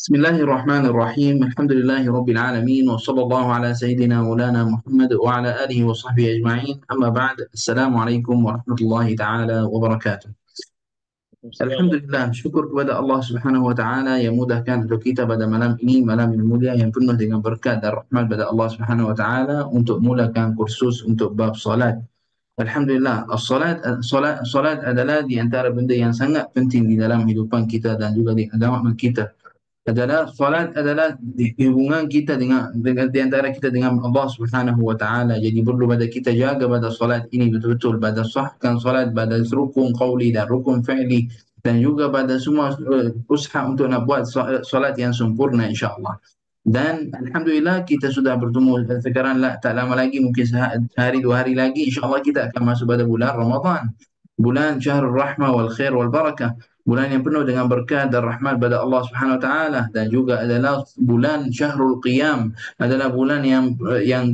Bismillahirrahmanirrahim. Alhamdulillahirabbil alamin wa sallallahu ala sayyidina maulana Muhammad wa ala alihi wa sahbihi ajma'in. Amma ba'd. Assalamualaikum warahmatullahi taala wabarakatuh. Waalaikumsalam. Alhamdulillah, syukur kepada Allah Subhanahu wa taala yang mudahkan untuk kita pada malam ini, malam yang mulia yang penuh dengan berkat dan rahmat pada Allah Subhanahu wa taala untuk mulakan kursus untuk bab solat. Alhamdulillah, solat adalah di antara benda yang sangat penting di dalam hidupan kita dan juga di agama kita. Solat adalah hubungan kita dengan di antara kita dengan Allah Subhanahu wa taala. Jadi perlu pada kita jaga pada solat ini betul-betul, pada sahkan solat, pada rukun qauli dan rukun fi'li, dan juga pada semua usaha untuk nak buat solat yang sempurna insya-Allah. Dan alhamdulillah kita sudah bertemu sekarang, tak lama lagi, mungkin sehari dua hari lagi insya-Allah kita akan masuk pada bulan Ramadan. Bulan Syahrul Rahmah wal Khair wal Barakah, bulan yang penuh dengan berkat dan rahmat pada Allah Subhanahu Wa Taala, dan juga adalah bulan Syahrul Qiyam, adalah bulan yang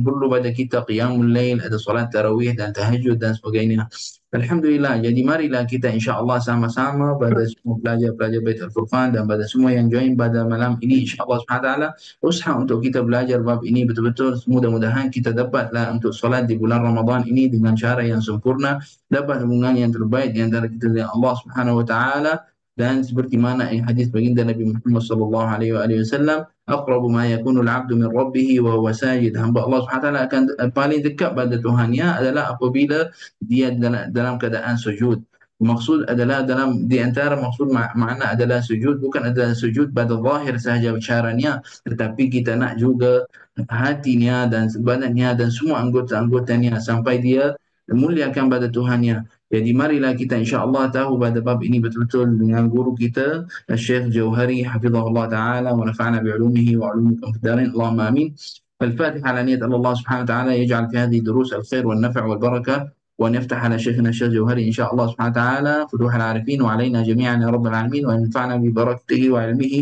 perlu pada kita qiyamul lail, ada solat tarawih dan tahajud dan sebagainya. Alhamdulillah. Jadi marilah kita insya-Allah sama-sama pada semua pelajar-pelajar Bait Al-Furqan dan pada semua yang join pada malam ini, insya-Allah Subhanahu Wa Taala usaha untuk kita belajar bab ini betul-betul. Mudah-mudahan kita dapatlah untuk solat di bulan Ramadan ini dengan cara yang sempurna, dapat hubungan yang terbaik di antara kita dengan Allah Subhanahu wa taala. Dan seperti mana yang hadis baginda Nabi Muhammad sallallahu alaihi wasallam, aqrabu ma yakunu al-'abdu min rabbih wa huwa sajid. Hamba Allah Subhanahu wa taala akan paling dekat pada Tuhannya adalah apabila dia dalam keadaan sujud. Maksud adalah dalam di antara maksud makna adalah sujud bukan adalah sujud pada zahir sahaja caranya, tetapi kita nak juga hatinya dan badannya dan semua anggota-anggotanya sampai dia muliakan pada Tuhannya. Jadi marilah kita insya-Allah tahu pada bab ini betul-betul dengan guru kita Syekh Jauhari hafizahullah taala wa nafa'ana bi'ulumihi wa 'ulumikum fid darin. Allahumma amin. فالفاتحة على نية الله سبحانه وتعالى يجعل في هذه الدروس الخير والنفع والبركة، وأن يفتح على شيخنا الشيخ جوهري إن شاء الله سبحانه وتعالى فتوح العارفين، وعلينا جميعا يا رب العالمين، وأن ينفعنا ببركته وعلمه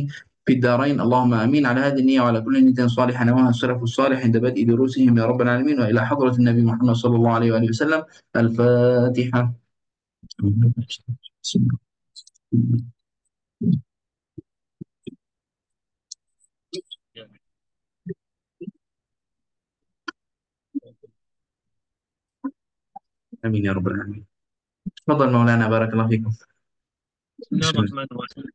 في الدارين. اللهم امين. على هذه النيه وعلى كل نيه صالحه نواها السلف الصالح عند بدء دروسهم يا رب العالمين. والى حضره النبي محمد صلى الله عليه واله وسلم. الفاتحه. امين يا رب العالمين. تفضل مولانا، بارك الله فيكم. Bismillahirrahmanirrahim.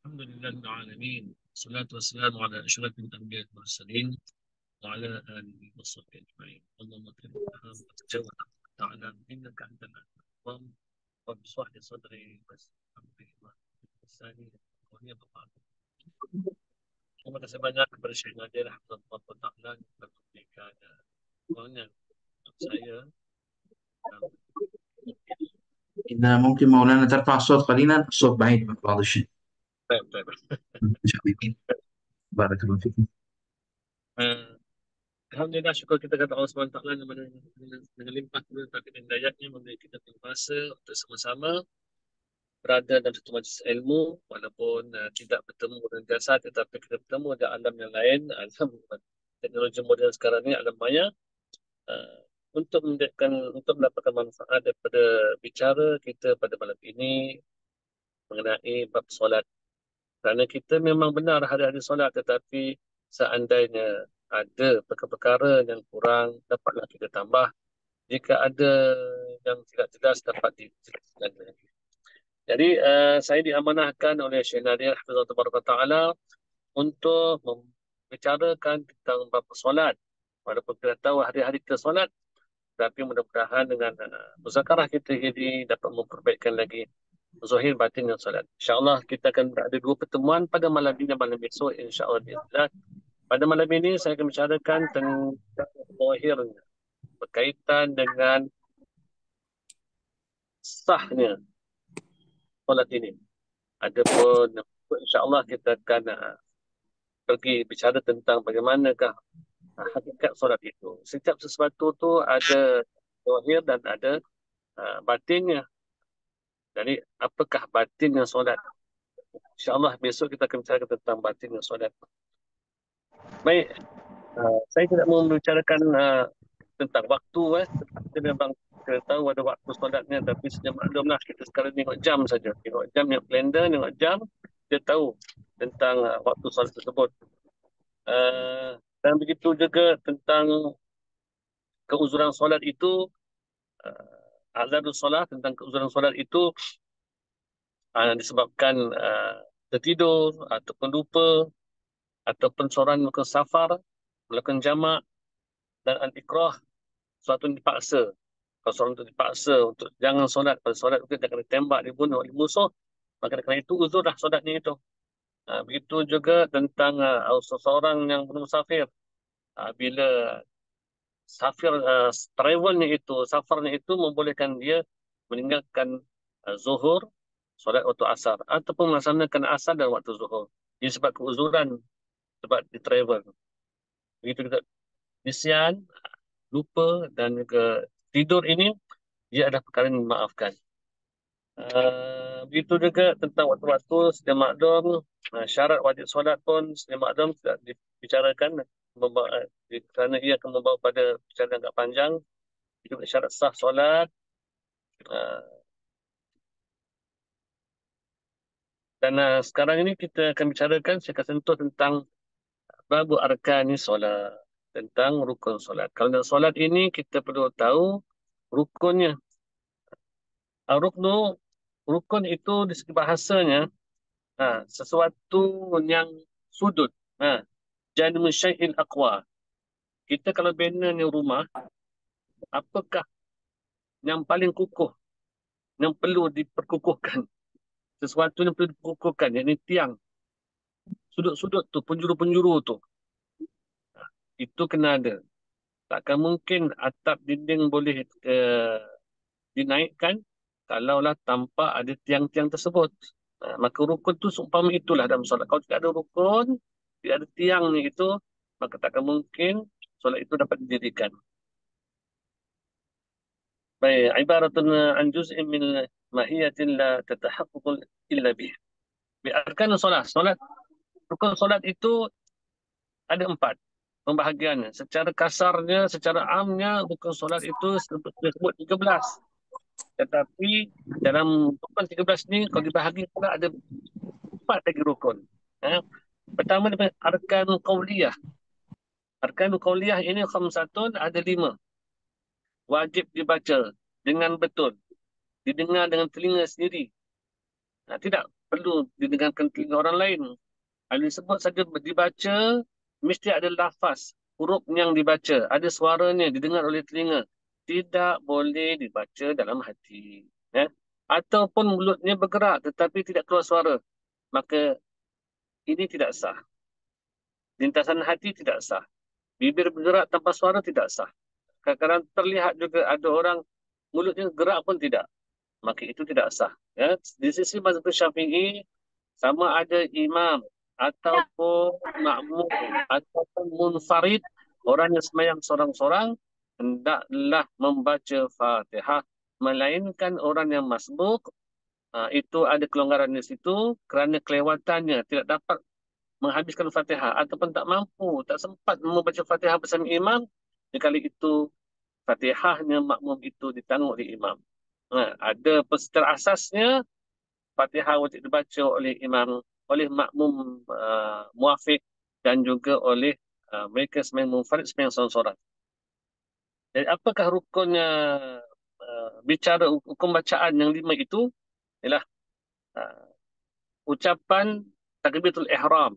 Alhamdulillahirrahmanirrahim. Salatu wassalamu ala asyrafil anbiya'i wal mursalin wa ala alihi washabbihi ajma'in. Allahumma qina wa ta'ala innaka antal alim wa bishrah li sadri wa yassir wa hiya baqat. Terima kasih banyak kepada Syekh Nadir Hafizahullah Ta'ala yang telah memberikan ruangan untuk saya. إذا ممكن مولانا ترفع الصوت قليلا، الصوت بعيد من بعض الشيء. Baik, baik. بارك الله فيكم. Alhamdulillah, syukur kita kata Allah SWT yang mana dengan limpah dan dayanya memberi kita masa untuk sama-sama berada dalam satu majlis ilmu, walaupun tidak bertemu dengan jasad, tetapi kita bertemu di alam yang lain, alam teknologi moden sekarang ni, alam maya, untuk mendapatkan manfaat daripada bicara kita pada malam ini mengenai bab solat. Kerana kita memang benar hari-hari solat, tetapi seandainya ada perkara-perkara yang kurang, dapatlah kita tambah. Jika ada yang tidak jelas, dapat dijelaskan lagi. Jadi saya diamanahkan oleh Syekh Nadir Hafizahullah Ta'ala untuk membicarakan tentang bab solat. Walaupun kita tahu hari-hari kita solat, tapi mudah-mudahan dengan muzakarah kita ini dapat memperbaikkan lagi zahir batin dan solat. InsyaAllah kita akan berada dua pertemuan pada malam ini dan malam besok, insyaAllah. Pada malam ini saya akan bicarakan tentang zahirnya berkaitan dengan sahnya solat ini. Adapun insyaAllah kita akan pergi bicara tentang bagaimanakah hakikat solat itu. Setiap sesuatu tu ada zahir dan ada batinnya. Jadi apakah batinnya solat? InsyaAllah besok kita akan bicara tentang batinnya solat. Baik, saya tidak mau membicarakan tentang waktu. Kita memang kita tahu ada waktu solatnya, tapi sebenarnya maklumlah kita sekarang tengok jam saja. Tengok jam yang kalender, tengok jam, dia tahu tentang waktu solat tersebut. Dan begitu juga tentang keuzuran solat itu, azadus solat, tentang keuzuran solat itu disebabkan tertidur ataupun lupa ataupun seorang melakukan safar, melakukan jamak dan al-ikrah, suatu yang dipaksa. Kalau seorang itu dipaksa untuk jangan solat, pada solat mungkin dia akan ditembak, dibunuh oleh musuh, maka kerana itu uzurlah solatnya itu. Begitu juga tentang seseorang yang bermusafir. Bila safir travelnya itu, safarnya itu membolehkan dia meninggalkan zuhur, solat waktu asar, ataupun melaksanakan asar dan waktu zuhur. Ini sebab keuzuran, sebab di travel. Begitu juga nisyan, lupa dan juga tidur ini, dia adalah perkara yang dimaafkan. Begitu juga tentang waktu-waktu sedia maklum, syarat wajib solat pun sedia maklum tidak dibicarakan kerana ia akan membawa pada bicara yang agak panjang. Juga syarat sah solat, uh, dan sekarang ini kita akan bicarakan, saya akan sentuh tentang babu arkani solat, tentang rukun solat. Kalau nak solat ini kita perlu tahu rukunnya. Ruknu, rukun itu di segi bahasanya sesuatu yang sudut. Janmu syai'il aqwa. Kita kalau bina ni rumah, apakah yang paling kukuh, yang perlu diperkukuhkan? Sesuatu yang perlu diperkukuhkan, yang ini tiang. Sudut-sudut tu, penjuru-penjuru tu. Itu kena ada. Takkan mungkin atap dinding boleh dinaikkan kalaulah tanpa ada tiang-tiang tersebut. Maka rukun tu seumpama itulah dalam solat. Kalau tidak ada rukun, tidak ada tiang ni itu, maka takkan mungkin solat itu dapat didirikan. Baik, ibaratun an juz'in min mahiyatin la tatahaqqaqu illa bih. Bi arkanus solat. Rukun solat itu ada 4 pembahagiannya. Secara kasarnya, secara amnya, rukun solat itu disebut 13. Tetapi dalam rukun 13 ni, kalau dibahagi pula ada 4 lagi rukun. Pertama, arkan qawliyah. Arkan qawliyah ini khamsatun, ada 5. Wajib dibaca dengan betul. Didengar dengan telinga sendiri. Tidak perlu didengarkan telinga orang lain. Kalau disebut saja dibaca, mesti ada lafaz, huruf yang dibaca. Ada suaranya didengar oleh telinga. Tidak boleh dibaca dalam hati. Ataupun mulutnya bergerak tetapi tidak keluar suara. Maka ini tidak sah. Lintasan hati tidak sah. Bibir bergerak tanpa suara tidak sah. Kadang-kadang terlihat juga ada orang mulutnya gerak pun tidak. Maka itu tidak sah. Di sisi mazhab Syafi'i, sama ada imam ataupun makmum ataupun munfarid, orang yang sembahyang seorang-seorang, hendaklah membaca Fatihah. Melainkan orang yang masbuk, itu ada kelonggaran di situ kerana kelewatannya tidak dapat menghabiskan Fatihah ataupun tak mampu, tak sempat membaca Fatihah bersama imam. Kali itu Fatihahnya makmum itu ditanggung oleh imam. Ada secara asasnya Fatihah wajib dibaca oleh imam, oleh makmum muafiq dan juga oleh mereka sembahyang munfarid, sembahyang seorang-seorang. Jadi apakah rukunnya bicara hukum bacaan yang 5 itu? Ialah ucapan takbiratul ihram.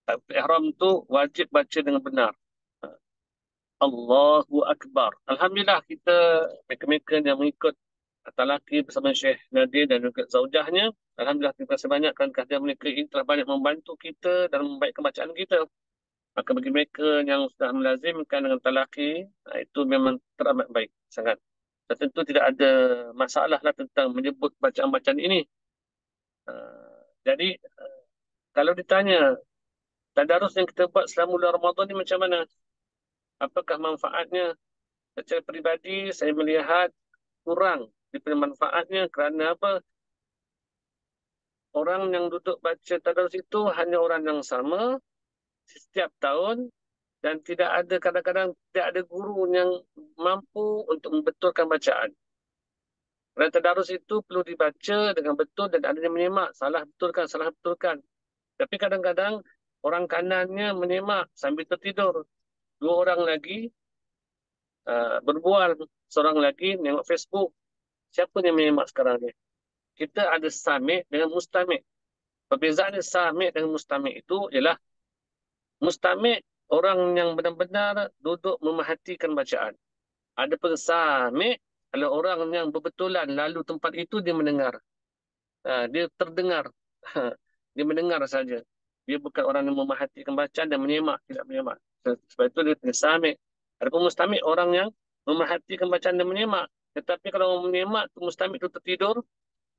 Takbiratul ihram itu wajib baca dengan benar. Allahu Akbar. Alhamdulillah kita mereka-mereka yang mengikut talaki bersama Syekh Nadir dan juga zaujahnya. Alhamdulillah terima kasih banyak kerana kehadiran mereka ini telah banyak membantu kita dalam membaikkan bacaan kita. Maka bagi mereka yang sudah melazimkan dengan talaki, itu memang teramat baik sangat. Dan tentu tidak ada masalah lah tentang menyebut bacaan-bacaan ini. Jadi kalau ditanya tadarus yang kita buat selama bulan Ramadan ni macam mana? Apakah manfaatnya? Secara peribadi saya melihat kurang diberi manfaatnya kerana apa? Orang yang duduk baca tadarus itu hanya orang yang sama setiap tahun dan tidak ada, kadang-kadang tidak ada guru yang mampu untuk membetulkan bacaan. Quran tadarus itu perlu dibaca dengan betul dan adanya menyemak. Salah betulkan, salah betulkan. Tapi kadang-kadang orang kanannya menyemak sambil tertidur. Dua orang lagi berbual, seorang lagi nengok Facebook. Siapa yang menyemak sekarang ni? Kita ada sami' dengan mustami'. Perbezaan sami' dengan mustami' itu ialah mustami' orang yang benar-benar duduk memerhatikan bacaan. Adapun sami' adalah orang yang berbetulan lalu tempat itu dia mendengar. Dia terdengar. Dia mendengar saja. Dia bukan orang yang memerhatikan bacaan dan menyemak, tidak menyemak. Sebab itu dia sami'. Adapun mustami' orang yang memerhatikan bacaan dan menyemak. Tetapi kalau orang menyemak, mustami' itu tertidur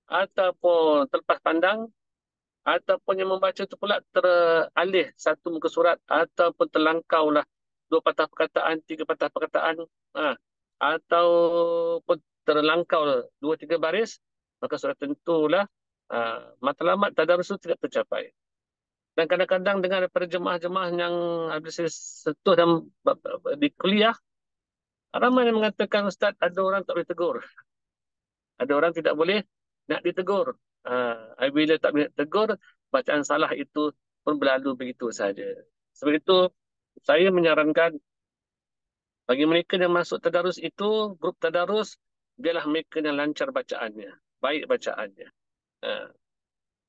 ataupun terlepas pandang ataupun yang membaca itu pula teralih satu muka surat ataupun terlangkaulah dua patah perkataan, tiga patah perkataan, ataupun terlangkau dua tiga baris, maka sudah tentulah matlamat tadarus itu tidak tercapai. Dan kadang-kadang dengar daripada jemaah-jemaah yang habis saya sentuh dalam di kuliah, ramai yang mengatakan, Ustaz, ada orang tak boleh tegur. Ada orang tidak boleh nak ditegur. Bila tak boleh tegur, bacaan salah itu pun berlalu begitu saja. Sebab itu, saya menyarankan bagi mereka yang masuk tadarus itu, grup tadarus, biarlah mereka yang lancar bacaannya, baik bacaannya. Ah,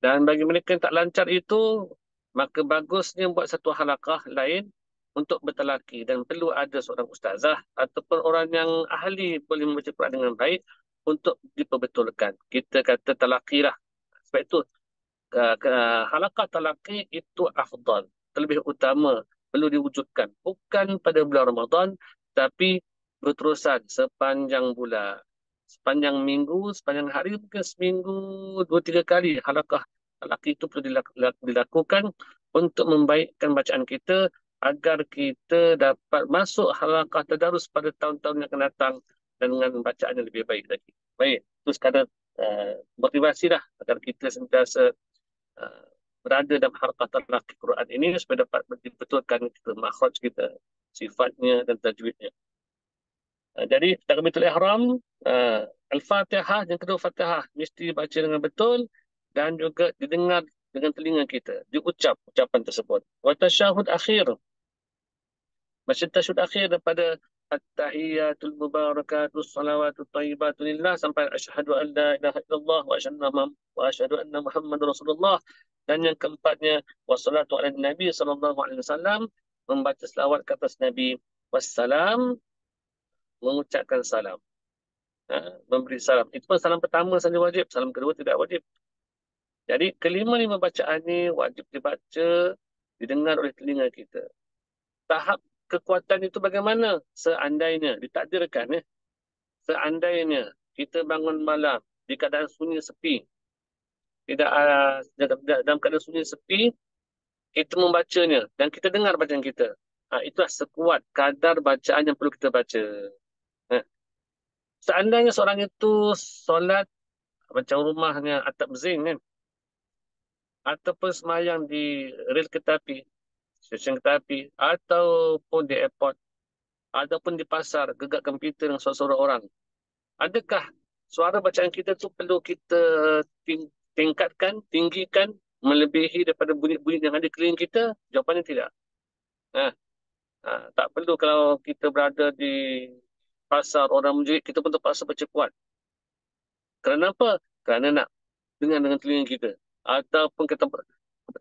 Dan bagi mereka yang tak lancar itu, maka bagusnya buat satu halaqah lain untuk bertalaki dan perlu ada seorang ustazah ataupun orang yang ahli boleh membaca Quran dengan baik untuk diperbetulkan. Kita kata talaki lah. Sebab itu, halaqah talaki itu afdal, terlebih utama, perlu diwujudkan. Bukan pada bulan Ramadan, tapi berterusan sepanjang bulan. Sepanjang minggu, sepanjang hari, mungkin seminggu, dua, tiga kali halaqah talaki itu perlu dilakukan untuk membaikkan bacaan kita agar kita dapat masuk halaqah tadarus pada tahun-tahun yang akan datang dan dengan bacaan yang lebih baik lagi. Baik, itu sekadar motivasi lah agar kita sentiasa uh, berada dalam halaqah talaqi Quran ini supaya dapat betulkan kita makhraj kita, sifatnya dan tajwidnya. Jadi takbiratul ihram, uh, al-Fatihah yang kedua Fatihah mesti baca dengan betul dan juga didengar dengan telinga kita, diucap ucapan tersebut. Wa tasyahud akhir, baca tasyahud akhir daripada at-tahiyatul mubarakatus salawatut thayyibatu lillah sampai asyhadu an la ilaha illallah wa asyhadu anna muhammadar rasulullah. Dan yang keempatnya wassalatu ala nabi sallallahu alaihi wasallam, membaca selawat ke atas nabi, wassalam, mengucapkan salam, memberi salam. Itu pun salam pertama saja wajib, salam kedua tidak wajib. Jadi kelima-lima bacaan ini wajib dibaca, didengar oleh telinga kita. Tahap kekuatan itu bagaimana? Seandainya ditakdirkan, seandainya kita bangun malam di keadaan sunyi sepi, tidak dalam keadaan sunyi sepi, kita membacanya dan kita dengar bacaan kita. Itulah sekuat kadar bacaan yang perlu kita baca. Ha. Seandainya seorang itu solat macam rumahnya atap zinc kan, ataupun semayang di rel kereta api, stesen kereta api, ataupun di airport, ataupun di pasar, gegak komputer dengan suara-suara orang. Adakah suara bacaan kita tu perlu kita tingkatkan, tinggikan, melebihi daripada bunyi-bunyi yang ada keliling kita? Jawapannya tidak. Ha, tak perlu kalau kita berada di pasar, orang menjerit, kita pun terpaksa baca kuat. Kerana apa? Kerana nak dengar dengan telinga kita. Ataupun kita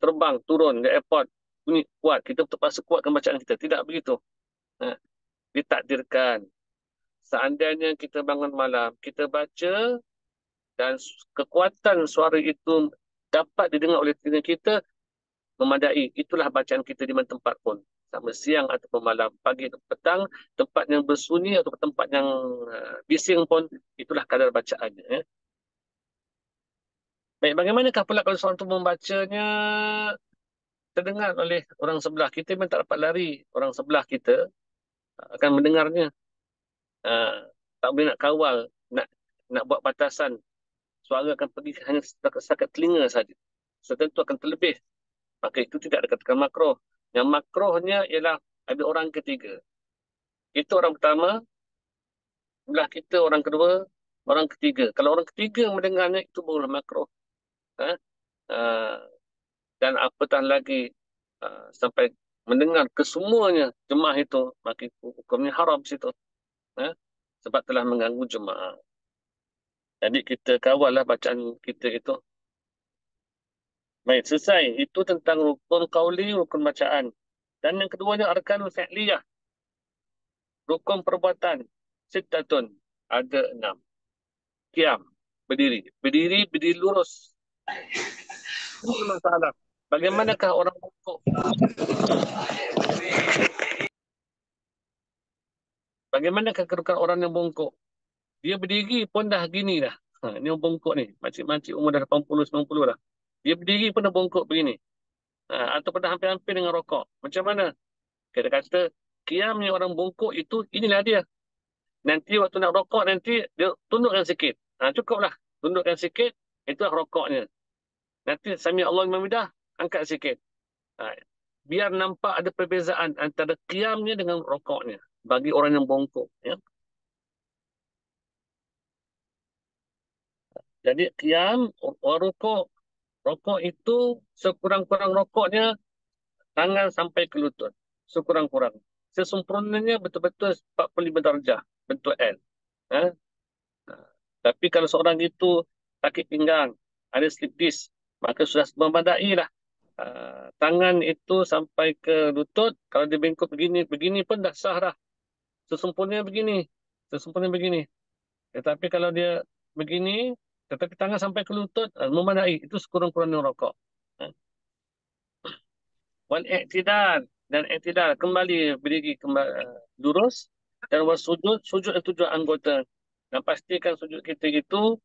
terbang, turun di airport, bunyi kuat, kita terpaksa kuatkan bacaan kita. Tidak begitu. Ditakdirkan. Seandainya kita bangun malam, kita baca dan kekuatan suara itu dapat didengar oleh telinga kita, memadai. Itulah bacaan kita di mana tempat pun. Sama siang ataupun malam, pagi atau petang, tempat yang bersunyi atau tempat yang bising pun, itulah kadar bacaannya. Baik, bagaimanakah pula kalau seorang itu membacanya terdengar oleh orang sebelah? Kita memang tak dapat lari. Orang sebelah kita akan mendengarnya. Tak boleh nak kawal, nak buat batasan. Suara akan pergi hanya setakat telinga saja. Setentu akan terlebih. Maka itu tidak dikatakan makroh. Yang makrohnya ialah ada orang ketiga. Itu orang pertama, belah kita orang kedua, orang ketiga. Kalau orang ketiga mendengarnya itu barulah makruh. Ha? Ah, dan apatah lagi sampai mendengar kesemuanya jemaah itu, maka hukumnya haram situ. Ha? Sebab telah mengganggu jemaah. Jadi kita kawallah bacaan kita itu. Baik, selesai. Itu tentang rukun qauli, rukun bacaan. Dan yang keduanya arkanul fi'liyah, rukun perbuatan. Sittatun, ada 6. Qiyam, berdiri. Berdiri, berdiri lurus. Ini masalah. Bagaimanakah orang bongkok? Bagaimanakah kedudukan orang yang bongkok? Dia berdiri pun dah gini dah. Ini orang bongkok ni. Makcik-makcik umur dah 80, 90 dah. Dia berdiri pun dah bongkok begini. Ataupun dah hampir-hampir dengan rokok. Macam mana? Kita kata, qiyamnya orang bongkok itu, inilah dia. Nanti waktu nak rokok nanti, dia tundukkan sikit. Cukuplah. Tundukkan sikit, itulah rokoknya. Nanti sami Allah Mamidah, angkat sikit. Biar nampak ada perbezaan antara qiyamnya dengan rokoknya. Bagi orang yang bongkok. Ya. Jadi qiyam, rokok. Rokok itu sekurang-kurang rokoknya tangan sampai ke lutut. Sekurang-kurang. Sesempurnanya betul-betul 45 darjah. Bentuk L. Ha? Tapi kalau seorang itu sakit pinggang, ada slip disc, maka sudah memadai lah. Tangan itu sampai ke lutut, kalau dia bengkok begini, begini pun dah sah dah. Sesempurnanya begini. Sesempurnanya begini. Tetapi kalau dia begini, tetapi tangan sampai ke lutut, memadai. Itu sekurang-kurangnya rokok. Ha? Wal i'tidal, dan i'tidal kembali berdiri kembali lurus, dan was sujud, sujud itu tujuh anggota. Dan pastikan sujud kita itu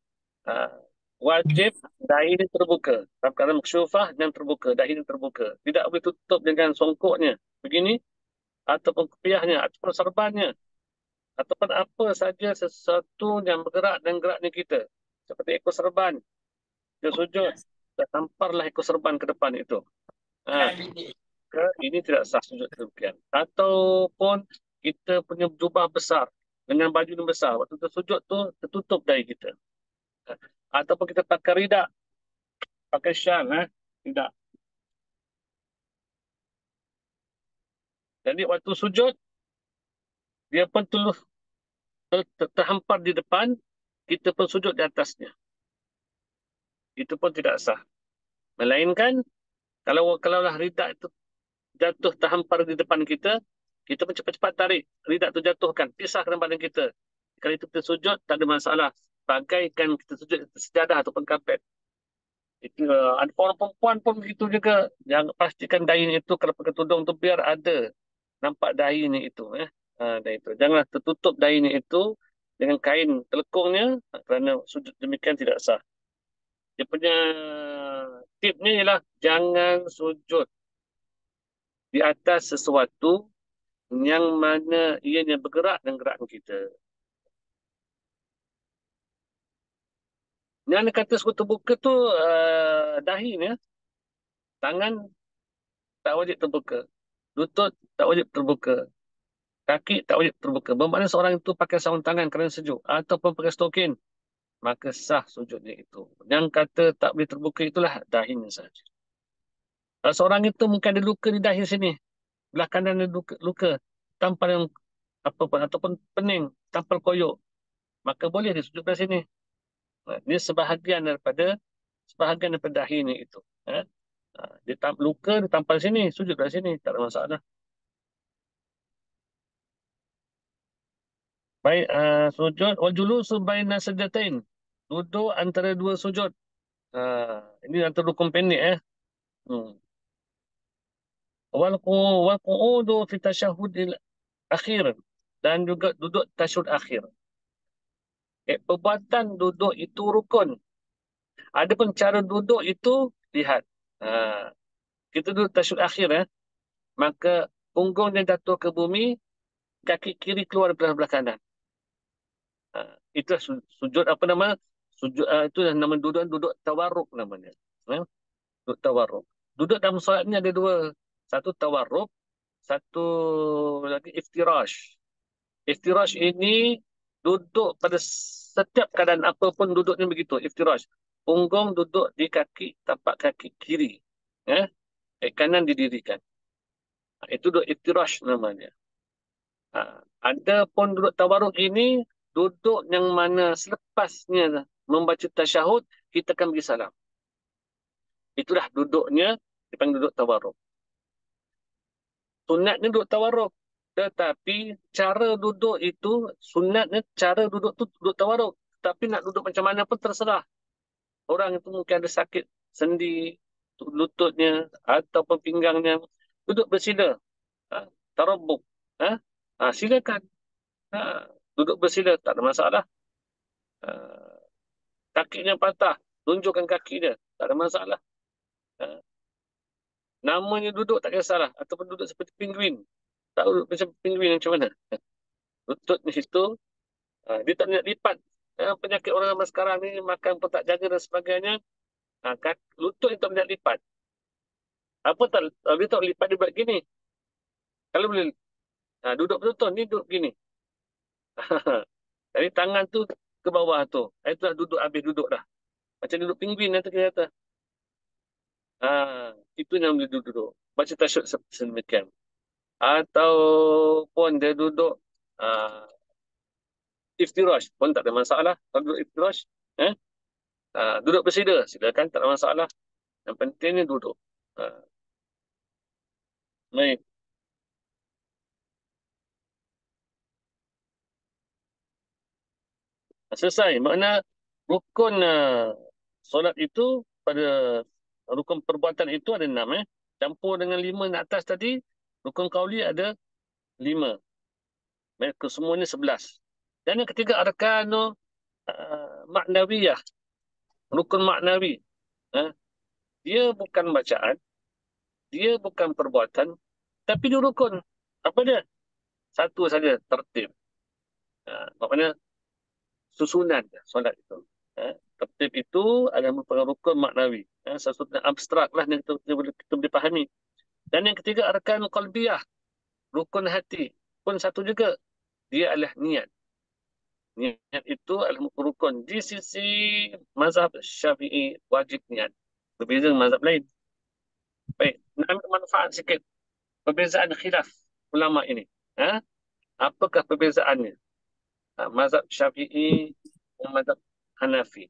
uh, wajib dahi ini terbuka. Dalam keadaan maksyufah dan terbuka, dahi ini terbuka. Tidak boleh tutup dengan songkoknya begini, ataupun kepiahnya, ataupun serbannya, ataupun apa saja sesuatu yang bergerak dan geraknya kita. Seperti ekor serban, dia sujud, dan tamparlah ekor serban ke depan itu. Ha. Ini tidak sah sujud demikian. Ataupun kita punya jubah besar dengan baju yang besar. Waktu kita sujud tu tertutup dari kita. Ataupun kita pakai ridak, pakai syal, tidak. Jadi waktu sujud dia pun terhampar di depan, kita pun sujud di atasnya. Itu pun tidak sah. Melainkan kalaulah ridak itu jatuh terhampar di depan kita, kita pun cepat-cepat tarik. Ridak itu jatuhkan, pisahkan badan kita. Kalau itu kita sujud, tak ada masalah. Bagaikan kita sujud di sejadah ataupun kapet. Itu, ada orang perempuan pun begitu juga. Jangan pastikan dahinya itu, kalau pakai tudung tu biar ada nampak dahinya itu. Dahi itu. Janganlah tertutup dahinya itu dengan kain telekungnya, kerana sujud demikian tidak sah. Dia punya tipnya ialah jangan sujud di atas sesuatu yang mana ianya bergerak dan gerakan kita. Yang dia kata sekutu buka tu dahi ni, tangan tak wajib terbuka. Lutut tak wajib terbuka. Kaki tak wajib terbuka. Bermakna seorang itu pakai sarung tangan kerana sejuk. Ataupun pakai stokin. Maka sah sujudnya itu. Yang kata tak boleh terbuka itulah dahinya saja. Kalau seorang itu mungkin ada luka di dahi sini. Belah kanan ada luka. Tampal yang apa pun. Ataupun pening. Tampal koyok. Maka boleh dia sujud dari sini. Ini sebahagian daripada dahinya itu. Dia luka, dia tampal sini. Sujud dari sini. Tak ada masalah. Baik, sujud wal julusu baina sajdatain. Duduk antara dua sujud. Ini antara rukun pendek Hmm. Wal qu'udu fi tasyahudil akhir, dan juga duduk tasyahud akhir. Perbuatan duduk itu rukun. Adapun cara duduk itu lihat. Kita duduk tasyahud akhir maka punggung dia jatuh ke bumi, kaki kiri keluar dari belah kanan. Itu sujud apa nama? Sujud itu nama duduk tawarruk namanya. Duduk tawarruk. Duduk dalam solat ni ada dua. Satu tawarruk, satu lagi iftirash. Iftirash ini duduk pada setiap keadaan apa pun duduknya begitu, iftirash. Punggung duduk di kaki, tapak kaki kiri. Ya, kanan didirikan. Itu duduk iftirash namanya. Ada pun duduk tawarruk ini, duduk yang mana selepasnya membaca tasyahud, kita akan beri salam. Itulah duduknya, dipanggil duduk tawarruk. Sunatnya duduk tawarruk. Tetapi cara duduk itu, sunatnya cara duduk tu duduk tawarruk. Tapi nak duduk macam mana pun terserah. Orang itu mungkin ada sakit sendi, lututnya, ataupun pinggangnya. Duduk bersila. Tarabuk. Silakan. Duduk bersila, tak ada masalah. Ha, kakinya patah, tunjukkan kaki dia. Tak ada masalah. Ha, namanya duduk tak kisahlah. Ataupun duduk seperti penguin. Tak duduk macam penguin macam mana. Lutut di situ, dia tak nak lipat. Penyakit orang zaman sekarang ni, makan pun tak jaga dan sebagainya. Lutut itu tak nak lipat. Apa tak, dia tak lipat, dia buat gini. Kalau boleh, duduk betul-betul, ni duduk gini. Jadi tangan tu ke bawah tu. Itu dah duduk, habis duduk dah. Macam duduk penguin nanti kita kata. Itu yang boleh duduk. Baca tasyud sedemikian. Ataupun dia duduk iftirash pun tak ada masalah. Kalau duduk iftirash, duduk bersila, silakan, tak ada masalah. Yang pentingnya duduk. Baik. Selesai. Makna rukun solat itu pada rukun perbuatan itu ada 6. Campur dengan 5 di atas tadi, rukun qauli ada 5. Kesemuanya 11. Dan yang ketiga arkanu maknawiyah. Rukun maknawi. Dia bukan bacaan, dia bukan perbuatan, tapi dia rukun. Apa dia? Satu saja, tertib. Maknanya susunan solat itu. Tertib itu adalah merupakan rukun maknawi. Sesuatu yang abstrak lah yang kita boleh fahami. Dan yang ketiga, arkan qalbiyah. Rukun hati. Pun satu juga. Dia adalah niat. Niat itu adalah rukun. Di sisi mazhab Syafi'i, wajib niat. Berbeza dengan mazhab lain. Baik, nak ambil manfaat sikit. Perbezaan khilaf ulama ini. Apakah perbezaannya? Mazhab Syafi'i dan mazhab Hanafi.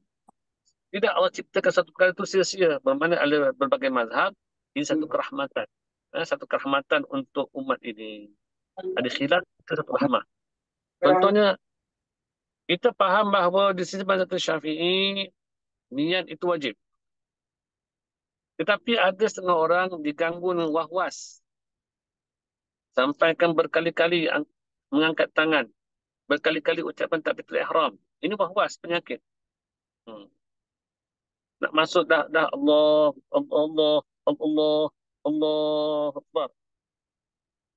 Tidak Allah ciptakan satu perkara itu sia-sia. Bermakna ada berbagai mazhab. Ini satu kerahmatan. Satu kerahmatan untuk umat ini. Ada khilaf, itu satu rahmah. Contohnya, kita faham bahawa di sisi mazhab Syafi'i, niat itu wajib. Tetapi ada setengah orang diganggu dengan was-was. Sampaikan berkali-kali mengangkat tangan. Berkali-kali ucapan takbiratul ihram. Ini was-was, penyakit. Nak masuk dah Allah, Allah, Allah, Allah Akbar.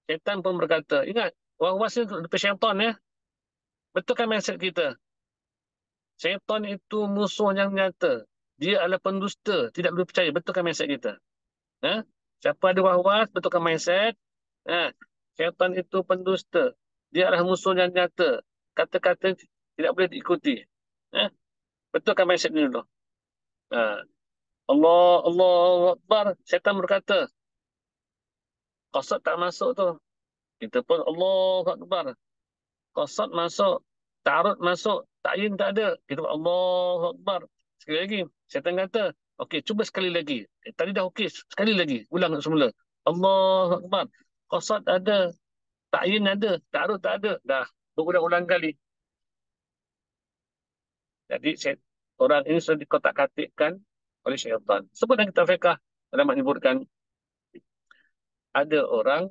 Syaitan pun berkata, ingat, was-was itu daripada syaitan ya. Betulkan mindset kita. Syaitan itu musuh yang nyata. Dia adalah pendusta, tidak boleh percaya. Betulkan mindset kita. Siapa ada was-was, betulkan mindset. Syaitan itu pendusta. Dia adalah musuh yang nyata. Kata-kata tidak boleh diikuti. Betulkan mindset ini dulu. Allah, Allah Akbar. Syaitan berkata, qasad tak masuk tu. Kita pun Allah Akbar. Qasad masuk. Ta'arud masuk. Ta'yin tak ada. Kita pun Allah Akbar. Sekali lagi. Syaitan kata, okey, cuba sekali lagi. Tadi dah okey. Sekali lagi. Ulang semula. Allah Akbar. Qasad ada. Ta'yin ada. Ta'arud tak ada. Dah. Berulang-ulang kali. Jadi, orang ini sudah dikotak-katikkan oleh syaitan. Sebut dalam kitab fiqh, ulama menyebutkan ada orang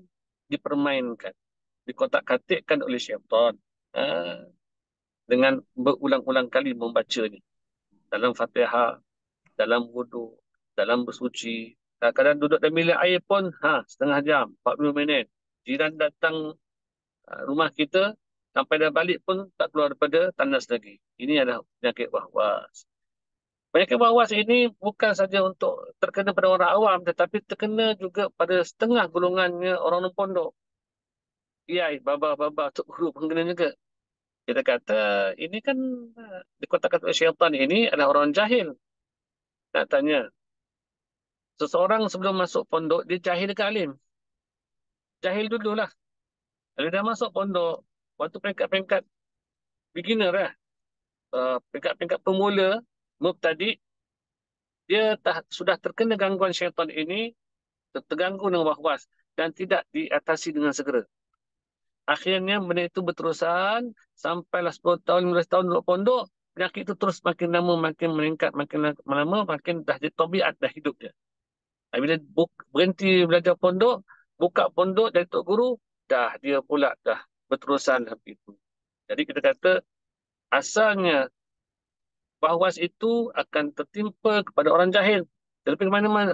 dipermainkan, dikotak-katikkan oleh syaitan dengan berulang-ulang kali membacanya dalam Fatihah, dalam wudu, dalam bersuci. Kadang-kadang duduk dalam bilik air pun setengah jam, 40 minit. Jiran datang rumah kita, sampai dah balik pun tak keluar daripada tandas lagi. Ini adalah penyakit was-was. Penyakit was-was ini bukan saja untuk terkena pada orang awam, tetapi terkena juga pada setengah golongannya orang pondok. Kiai, baba, tok guru pun kena juga. Kita kata ini kan dikotakkan oleh syaitan, ini adalah orang jahil. Nak tanya, seseorang sebelum masuk pondok, dia jahil ke alim? Jahil dululah. Kalau dah masuk pondok, waktu peringkat-peringkat beginner lah, peringkat-peringkat pemula, mubtadi, dia sudah terkena gangguan syaitan ini, terganggu dengan was-was dan tidak diatasi dengan segera. Akhirnya benda itu berterusan sampailah 10 tahun, 15 tahun duduk pondok, penyakit itu terus makin lama, makin meningkat, makin lama, makin dah jadi tabiat dah hidup dia. Bila berhenti belajar pondok, buka pondok dari tok guru, dah dia pula dah berterusan seperti itu. Jadi kita kata asalnya bahwas itu akan tertimpa kepada orang jahil. Tapi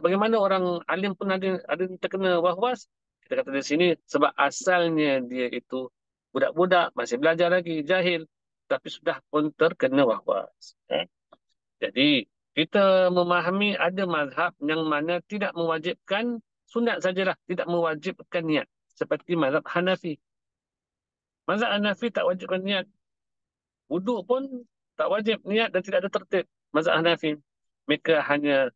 bagaimana orang alim pun ada yang terkena wahwas? Kita kata di sini sebab asalnya dia itu budak-budak masih belajar lagi jahil, tapi sudah pun terkena wahwas. Jadi kita memahami ada mazhab yang mana tidak mewajibkan sunat sajalah, tidak mewajibkan niat. Seperti mazhab Hanafi. Mazhab Hanafi tak wajibkan niat. Wuduk pun tak wajib niat dan tidak ada tertib. Mazhab Hanafi. Mereka hanya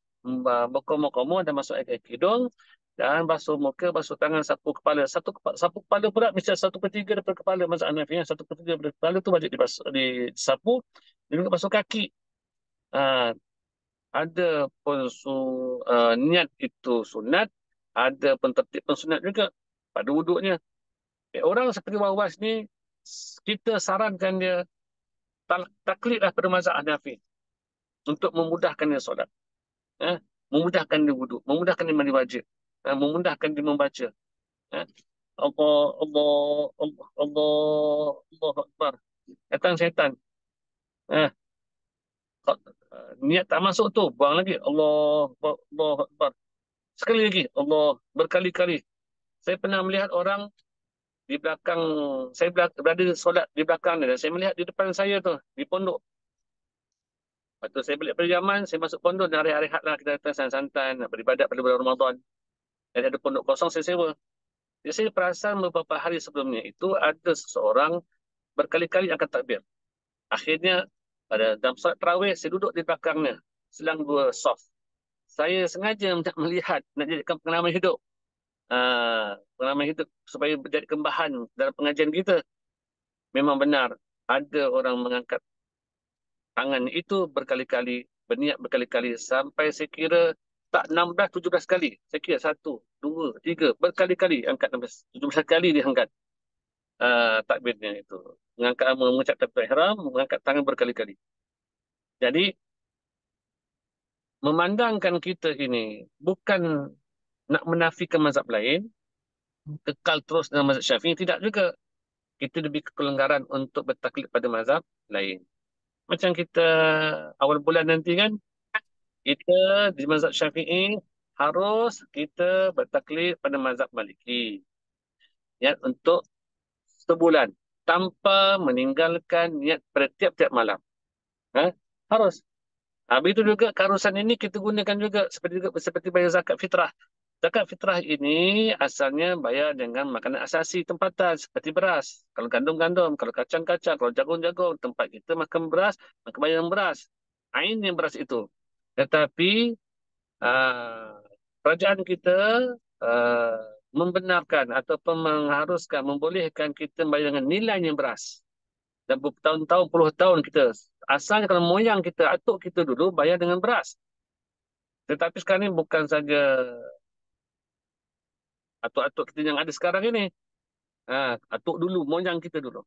berkomo-komo dan masuk air hidung dan basuh muka, basuh tangan, sapu kepala. Sapu kepala pula mesti 1/3 daripada kepala mazhab Hanafi. 1/3 daripada kepala tu wajib disapu dan juga basuh kaki. Ha, ada pun niat itu sunat, ada pun tertib pun sunat juga pada wuduknya. Orang seperti was ni, kita sarankan dia taklidlah pada mazhab Hanafi untuk memudahkan dia solat. Eh? Memudahkan dia wuduk, memudahkan dia mandi wajib, memudahkan dia membaca. Eh? Allah, Allah, Allah, Allah, Allah Akbar. Datang syaitan. Eh? Niat tak masuk tu, buang lagi. Allah, Allah Akbar. Sekali lagi, Allah, berkali-kali. Saya pernah melihat orang di belakang, saya berada solat di belakang dia. Saya melihat di depan saya tu, di pondok. Lepas tu saya balik pada Yaman, saya masuk pondok dan hari-hari lah kita datang santai-santai nak beribadat pada bulan Ramadan. Dan ada pondok kosong saya sewa. Jadi saya perasan beberapa hari sebelumnya itu ada seseorang berkali-kali angkat takbir. Akhirnya pada dalam solat tarawih saya duduk di belakangnya selang dua soft. Saya sengaja nak melihat, nak jadikan pengalaman hidup. Pengalaman hidup supaya menjadi kembahan dalam pengajian kita. Memang benar ada orang mengangkat tangan itu berkali-kali, berniat berkali-kali sampai saya kira tak 16, 17 kali. Saya kira 1, 2, 3, berkali-kali angkat 16, 17 kali dia angkat takbirnya itu. Mengucap takbir ihram, mengangkat tangan berkali-kali. Jadi memandangkan kita ini bukan nak menafikan mazhab lain, kekal terus dalam mazhab Syafi'i, tidak juga. Kita lebih kelonggaran untuk bertaklid pada mazhab lain. Macam kita awal bulan nanti kan, kita di mazhab Syafi'i harus kita bertaklid pada mazhab Maliki. Ya, untuk sebulan tanpa meninggalkan niat pada tiap-tiap malam. Ha? Harus. Habis itu juga keharusan ini kita gunakan juga seperti bayar zakat fitrah. Zakat fitrah ini asalnya bayar dengan makanan asasi tempatan seperti beras. Kalau gandum-gandum, kalau kacang-kacang, kalau jagung-jagung, tempat kita makan beras, maka bayar beras. Ain yang beras itu. Tetapi kerajaan kita ah, membenarkan ataupun mengharuskan, membolehkan kita bayar dengan nilainya beras. Dan bertahun-tahun, puluh tahun kita. Asalnya kalau moyang kita, atuk kita dulu bayar dengan beras. Tetapi sekarang ini bukan saja atuk-atuk kita yang ada sekarang ini. Atuk dulu, moyang kita dulu.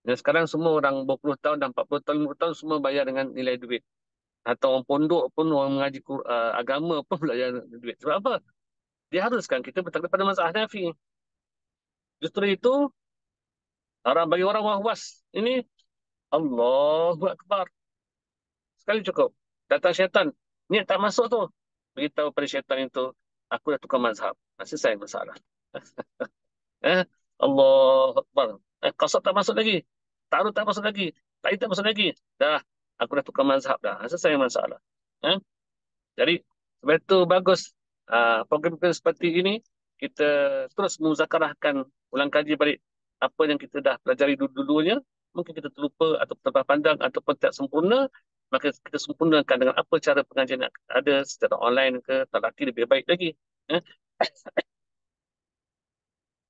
Dan sekarang semua orang berpuluh tahun dan 40 tahun, 50 tahun semua bayar dengan nilai duit. Atau orang pondok pun, orang mengaji agama pun bayar duit. Sebab apa? Dia haruskan kita bertaklid pada mazhab Hanafi. Justru itu, bagi orang was-was ini, Allahu Akbar. Sekali cukup. Datang syaitan. Niat tak masuk tu. Beritahu pada syaitan itu, aku dah tukar mazhab. Selesai masalah. Eh, Allah Akbar. Qasad tak masuk lagi. Ta'arud tak masuk lagi. Ta'i tak masuk lagi. Dah, aku dah tukar mazhab dah. Selesai masalah. Eh? Jadi, sebab itu bagus. Program seperti ini, kita terus muzakarahkan, ulang kaji balik apa yang kita dah pelajari dulu-dulunya, mungkin kita terlupa atau terlepas pandang ataupun tak sempurna, maka kita sempurnakan dengan apa cara pengajian yang ada secara online ke, tak laki lebih baik lagi. Eh?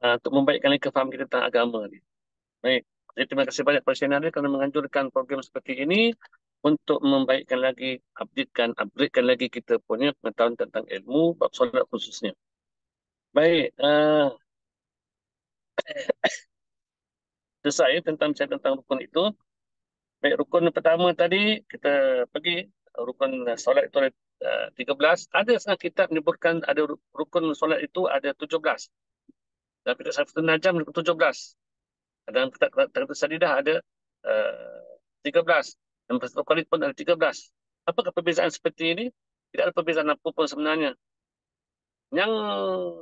Untuk membaikkan lagi kefahaman kita tentang agama ni. Baik. Jadi, terima kasih banyak Pak Syena kerana menganjurkan program seperti ini untuk membaikkan lagi, upgradekan lagi kita punya pengetahuan tentang ilmu bab solat khususnya. Baik, selesai tentang bicara tentang rukun itu. Baik, rukun pertama tadi kita pergi, rukun solat itu ada 13. Ada setengah kitab menyebutkan ada rukun solat itu ada 17. Dan kitab Safiatul Najam 17. Dalam kitab Sadidah ada 13. Dan Fathul Qalid pun ada 13. Apakah perbezaan seperti ini? Tidak ada perbezaan apa pun sebenarnya. Yang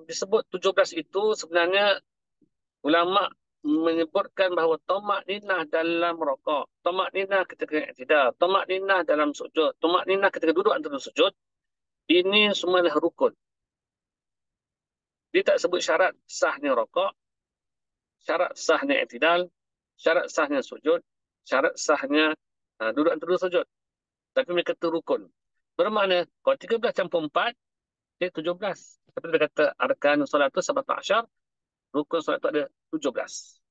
disebut 17 itu sebenarnya ulama menyebutkan bahawa tomak ninah dalam rokok, tomak ninah ketika i'tidal, tomak ninah dalam sujud, tomak ninah ketika duduk antara sujud, ini semua adalah rukun. Dia tak sebut syarat sahnya rokok, syarat sahnya i'tidal, syarat sahnya sujud, syarat sahnya duduk antara sujud. Tapi mereka itu rukun. Bermakna, kalau 13 campur 4, dia 17. Tapi dia kata, arkan solat itu 17, rukun solat itu ada 17.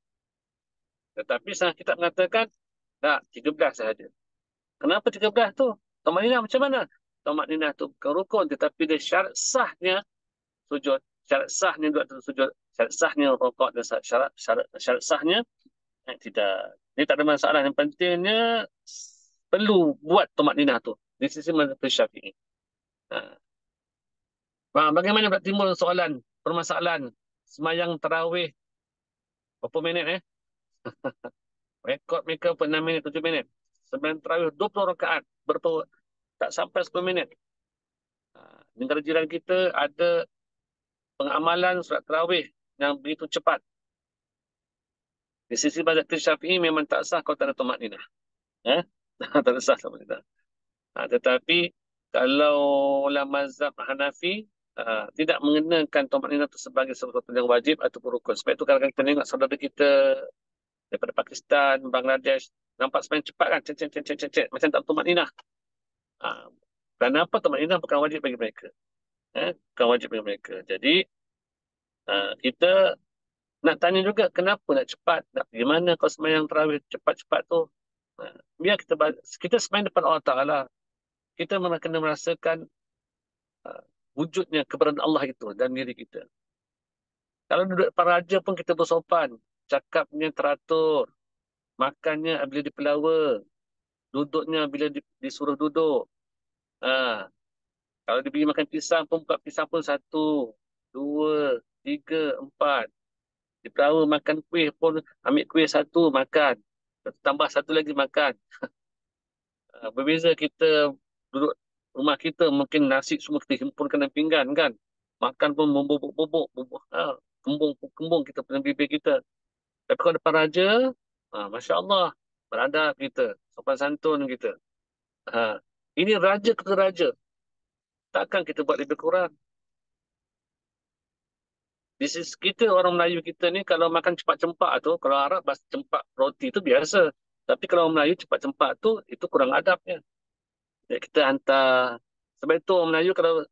Tetapi sang kitab mengatakan, tak, 13 sahaja. Kenapa 13 tu? Tomak ninah macam mana? Tomak ninah tu bukan rukun, tetapi dia syarat sahnya sujud, syarat sahnya duduk antara sujud, syarat sahnya rokok, dan syarat sahnya tidak. Ini tak ada masalah. Yang pentingnya perlu buat tomak ninah tu. Di sisi mazhab Syafi'i. Bagaimana pula timbul soalan, permasalahan semayang tarawih berapa minit Rekod mereka 6 minit, 7 minit. Sembahyang tarawih 20 rakaat, berapa tak sampai 10 minit. Negara jiran kita ada pengamalan solat tarawih yang begitu cepat. Di sisi mazhab Syafi'i memang tak sah kalau tak ada tumakninah. Eh? Tak sah tumakninah. Tetapi kalau dalam mazhab Hanafi, tidak mengenakan tumakninah itu sebagai sesuatu yang wajib ataupun rukun. Sebab itu kadang-kadang kita tengok saudara kita daripada Pakistan, Bangladesh, nampak semakin cepat kan, cek, cek, cek, cek, cek, cek. Macam tak tumakninah. Kenapa tumakninah bukan wajib bagi mereka? Bukan wajib bagi mereka. Jadi, kita nak tanya juga kenapa nak cepat, nak pergi mana kalau sembahyang tarawih cepat-cepat tu. Biar kita sembahyang depan Allah Ta'ala. Kita kena merasakan wujudnya keberadaan Allah itu dalam diri kita. Kalau duduk depan raja pun kita bersopan. Cakapnya teratur. Makannya bila dipelawa. Duduknya bila disuruh duduk. Kalau dia pergi makan pisang pun buka pisang pun 1, 2, 3, 4. Di perahu makan kuih pun ambil kuih 1 makan. Tambah 1 lagi makan. Berbeza kita duduk rumah kita mungkin nasi semua kita himpunkan dalam pinggan kan. Makan pun membubuk-bubuk. Kembung kita punya bibir kita. Tapi kalau depan raja, Masya Allah, beradab kita. Sopan santun kita. Ini raja ke raja. Takkan kita buat lebih kurang. Di sisi kita, orang Melayu kita ni, kalau makan cepat-cempak tu, kalau Arab, bahasa cempak roti tu biasa. Tapi kalau orang Melayu cepat-cempak tu, itu kurang adabnya. Jadi kita hantar. Sebab itu orang Melayu kalau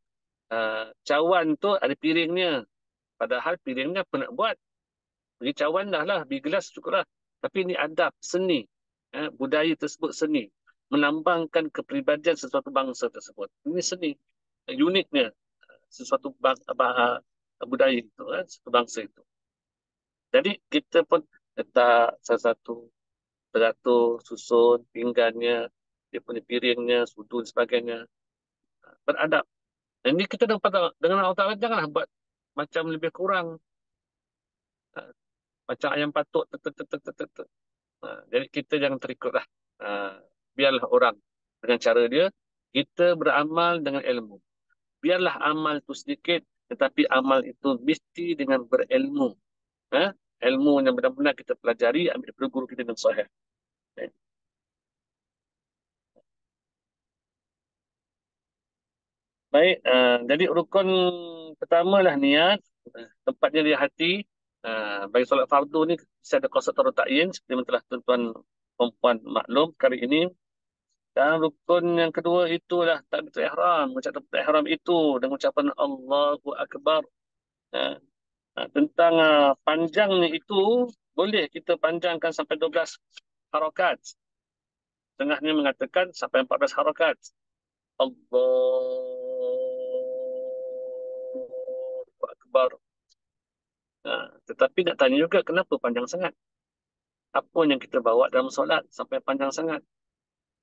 cawan tu ada piringnya. Padahal piringnya apa nak buat? Beri cawan dah lah, beri gelas cukup lah. Tapi ini adab, seni. Budaya tersebut seni. Melambangkan kepribadian sesuatu bangsa tersebut. Ini seni. Uniknya sesuatu budaya itu, satu bangsa itu. Jadi kita pun letak salah satu teratur, susun, pinggannya, dia punya piringnya, sudu dan sebagainya. Beradab. Dan ini kita dengan Allah Ta'ala janganlah buat macam lebih kurang. Macam ayam patut. Jadi kita jangan terikutlah. Biarlah orang dengan cara dia, kita beramal dengan ilmu. Biarlah amal itu sedikit, tetapi amal itu mesti dengan berilmu. Ilmu yang benar-benar kita pelajari, ambil daripada guru kita dengan sahih. Baik, jadi rukun pertama lah niat, tempatnya di hati. Bagi solat fardu ni, bisa ada qasar ta'yin seperti yang telah tuan-tuan perempuan maklum kali ini. Dan rukun yang kedua itulah takbiratul ihram, mengucap takbiratul ihram itu dengan ucapan Allahu Akbar. Ah, tentang panjangnya itu, boleh kita panjangkan sampai 12 harakat. Tengahnya mengatakan sampai 14 harakat. Allahu Akbar. Tetapi nak tanya juga kenapa panjang sangat? Apa yang kita bawa dalam solat sampai panjang sangat?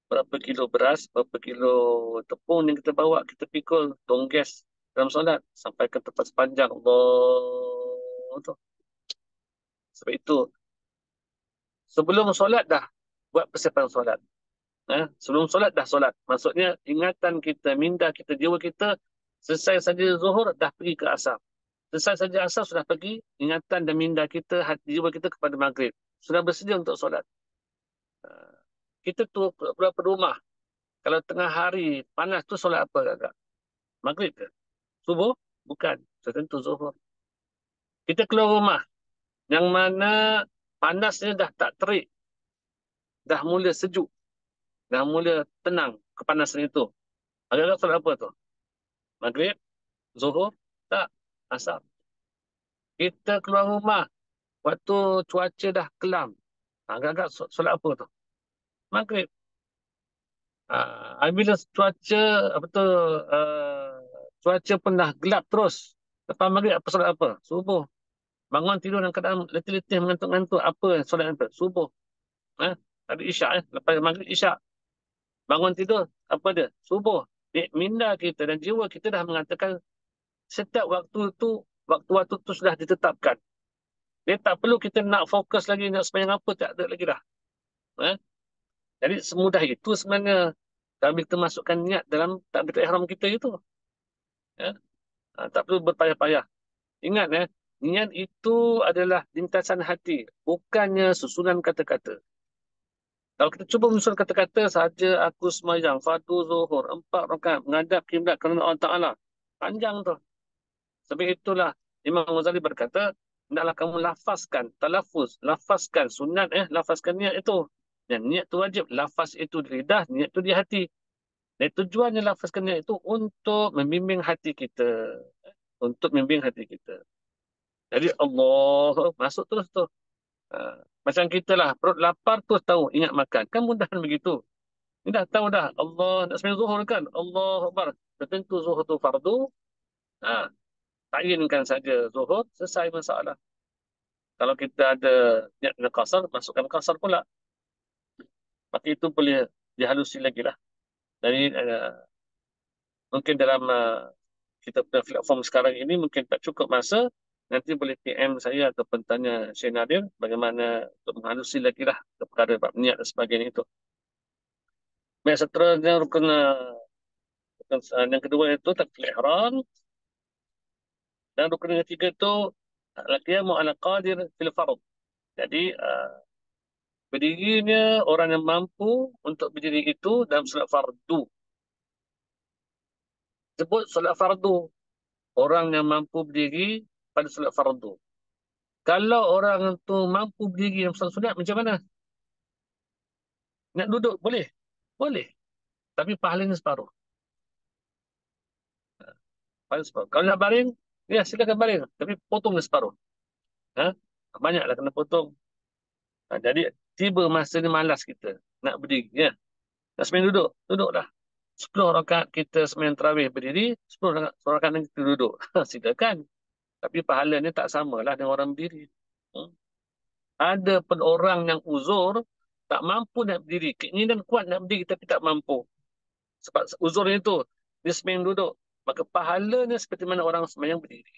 Berapa kilo beras, berapa kilo tepung yang kita bawa, kita pikul, tongges dalam solat sampai ke tempat sepanjang. Allah tu. Sebab itu, sebelum solat dah buat persiapan solat. Sebelum solat dah solat. Maksudnya ingatan kita, minda kita, jiwa kita selesai saja zuhur dah pergi ke asar. Selesai saja asar sudah pergi ingatan dan minda kita, hati jiwa kita kepada maghrib. Sudah bersedia untuk solat. Ah, Kita tu berapa rumah. Kalau tengah hari panas tu solat apa kakak? Maghrib ke? Subuh? Bukan. Tertentu zuhur. Kita keluar rumah yang mana panasnya dah tak terik. Dah mula sejuk. Dah mula tenang kepanasan itu. Agak-agak solat apa tu? Maghrib? Zuhur? Tak. Asar. Kita keluar rumah waktu cuaca dah kelam. Agak-agak solat apa tu? Maghrib. Bila cuaca apa tu cuaca pun dah gelap terus. Lepas maghrib apa solat apa? Subuh. Bangun tidur dalam keadaan letih-letih mengantuk-ngantuk. Apa solat apa? Subuh. Ada isyak lepas maghrib isyak. Bangun tidur apa dia? Subuh. Minda kita dan jiwa kita dah mengatakan setiap waktu tu waktu-waktu tu sudah ditetapkan. Dia tak perlu kita nak fokus lagi nak sembahyang apa tak ada lagi dah. Eh? Jadi semudah itu sebenarnya kalau kita masukkan niat dalam takbiratul ihram kita itu. Ya? Tak perlu berpayah-payah. Ingat niat itu adalah lintasan hati, bukannya susunan kata-kata. Kalau kita cuba menyusun kata-kata saja aku sembahyang fardu zuhur 4 rakaat menghadap kiblat kerana Allah Taala. Panjang tu. Sebab itulah Imam Ghazali berkata, hendaklah kamu lafazkan sunat lafazkan niat itu. Dan niat itu wajib, lafaz itu di lidah, niat itu di hati. Dan tujuannya lafazkan niat itu untuk membimbing hati kita. Untuk membimbing hati kita. Jadi Allah masuk terus tu. Macam kita lah, perut lapar terus tahu ingat makan. Kan mudah begitu. Ni dah tahu dah, Allah nak sembahyang zuhur kan? Allah Akbar. Tertentu zuhur tu fardu. Ha, Ta'yinkan saja zuhur, selesai masalah. Kalau kita ada niat dengan qasar, masukkan qasar pula. Maka itu boleh dihalusi lagi lah. Jadi mungkin dalam kita punya platform sekarang ini mungkin tak cukup masa. Nanti boleh PM saya ataupun tanya Syekh Nadir bagaimana untuk menghalusi lagi lah perkara bab niat dan sebagainya itu. Baik, seterusnya rukun yang kedua itu takbiratul ihram. Dan rukun yang ketiga itu al-qiyamu ala qadir fil fard. Jadi berdirinya orang yang mampu untuk berdiri itu dalam solat fardu. Sebut solat fardu. Orang yang mampu berdiri pada solat fardu. Kalau orang itu mampu berdiri dalam solat sunat, macam mana? Nak duduk? Boleh. Boleh. Tapi pahalanya separuh. Pahalanya separuh. Kalau nak baring, ya silakan baring. Tapi potongnya separuh. Ha? Banyaklah kena potong. Jadi, tiba masa ni malas kita nak berdiri. Ya. Nak sembahyang duduk. Duduklah. 10 rakaat kita sembahyang tarawih berdiri, 10 rakaat nanti kita duduk. Silakan. Tapi pahalanya tak samalah dengan orang berdiri. Hmm. Ada pun orang yang uzur, tak mampu nak berdiri. Keinginan kuat nak berdiri tapi tak mampu. Sebab uzurnya itu, dia sembahyang duduk. Maka pahalanya seperti mana orang sembahyang berdiri.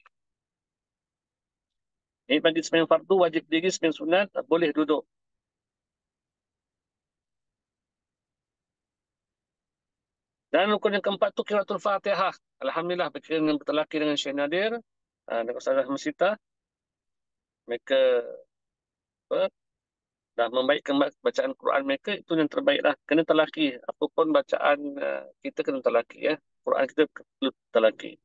Ini bagi sembahyang fardu, wajib berdiri, sembahyang sunat, boleh duduk. Dan rukun yang keempat tu qiraatul Fatihah. Alhamdulillah berkaitan dengan bertelaki dengan Syekh Nadir dan Ustazah Masita. Mereka apa, dah membaikkan bacaan Quran mereka, itu yang terbaiklah. Kena telaki. Apapun bacaan kita kena telaki. Quran kita perlu telaki.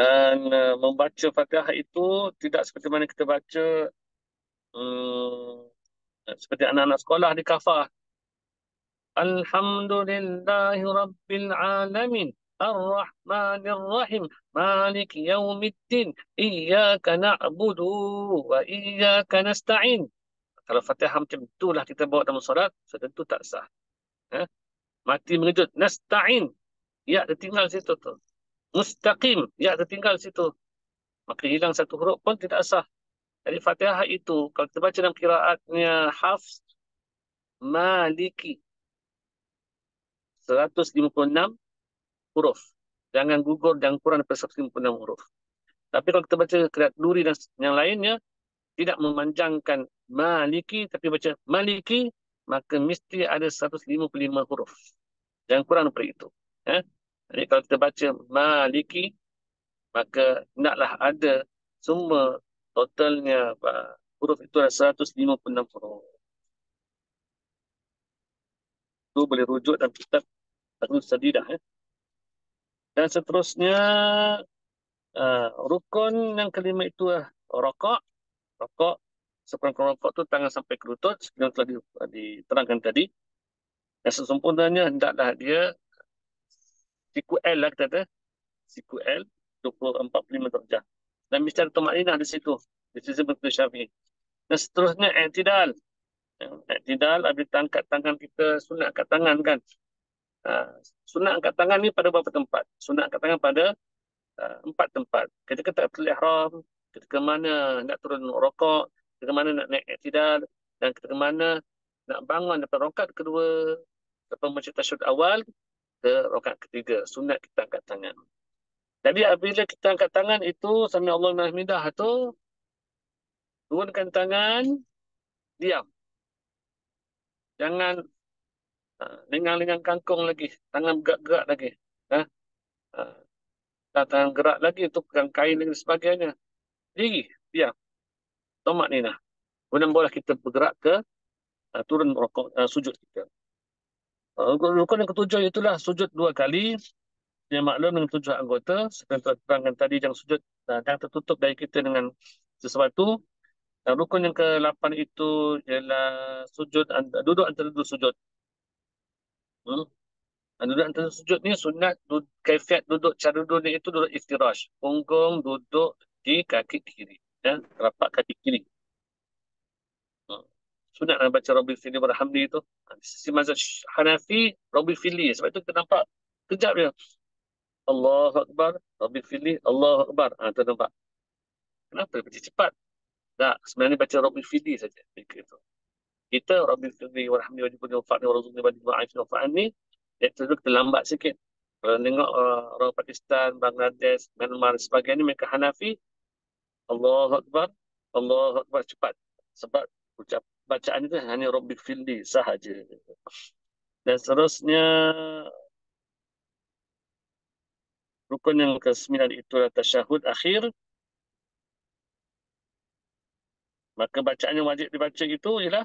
Dan membaca Fatihah itu tidak seperti mana kita baca hmm, seperti anak-anak sekolah di kafah. Alhamdulillahi Rabbil Alamin. Ar-Rahmanir Rahim. Malik Yaumiddin. Iyyaka na'budu wa iyyaka nasta'in. Kalau Fatihah macam itulah kita bawa dalam solat, so tentu tak sah. Eh? Mati mengejut. Nasta'in. Ya, tertinggal situ tu. Mustaqim. Ya, tertinggal situ. Maka hilang satu huruf pun tidak sah. Jadi Fatihah itu, kalau kita baca dalam kiraatnya Hafs, Maliki, 156 huruf. Jangan gugur, jangan kurang daripada 156 huruf. Tapi kalau kita baca kiraat Duri dan yang lainnya, tidak memanjangkan Maliki, tapi baca Maliki, maka mesti ada 155 huruf. Jangan kurang daripada itu. Eh? Jadi kalau kita baca Maliki, maka naklah ada semua totalnya huruf itu adalah 156 huruf. Itu boleh rujuk dalam kitab Ahlul Sadidah. Dan seterusnya, rukun yang kelima itu rokok. Rokok, sekurang-kurangnya rokok itu tangan sampai ke lutut, seperti yang telah diterangkan tadi. Dan sesempurnanya, hendaklah dia siku L lah kita kata. Siku L, 45 darjah. Dan mesti ada tumakninah di situ. Di sisi betul Syafi'i. Dan seterusnya, i'tidal. I'tidal, habis angkat tangan kita, sunat angkat tangan kan. Sunat angkat tangan ni pada beberapa tempat. Sunat angkat tangan pada 4 tempat. Ketika takbiratul ihram, ketika mana nak turun rokok, ketika mana nak naik i'tidal, dan ketika mana nak bangun daripada rakaat kedua, lepas membaca tasyahud awal ke rakaat ketiga. Sunat kita angkat tangan. Jadi apabila kita angkat tangan itu, sami Allahu liman hamidah tu, turunkan tangan, diam. Jangan lengang-lengang kangkung lagi. Tangan gerak-gerak lagi. Ha? Tangan gerak lagi untuk pegang kain dan sebagainya. Diri, diam. Tomak ni nah. Kemudian boleh kita bergerak ke turun rokok, sujud kita. Rukun yang ketujuh itulah sujud 2 kali. Yang maklum dengan 7 anggota. Seperti yang telah terangkan tadi, jangan sujud jangan tertutup dari kita dengan sesuatu. Dan rukun yang ke-8 itu ialah sujud, duduk antara 2 sujud. Duduk antara sujud ni sunat, kaifiat duduk, cara duduk ni itu duduk iftirash. Punggung duduk di kaki kiri. Ya, telapak kaki kiri. Sunat nak baca Rabbi Fili Warhamdi itu. Di sisi mazhab Hanafi, Rabbi Fili. Sebab itu kita nampak kejap dia. Allahu Akbar, Rabbi Fili, Allahu Akbar. Tu nampak. Kenapa dia baca cepat? Tak, sebenarnya baca Rabbi Fili saja. Kita Rabbi Fili Warhamdi Wajibuni Wafa'ni Warazuni Wajibuni Wa'afini Wafa'ni. Itu kita lambat sikit. Kalau tengok orang Pakistan, Bangladesh, Myanmar dan sebagainya, mereka Hanafi, Allahu Akbar, Allahu Akbar cepat. Sebab bacaan itu hanya Rabbi Fili sahaja. Dan seterusnya, rukun yang ke-9 itu adalah tasyahud akhir. Maka bacaan yang wajib dibaca itu ialah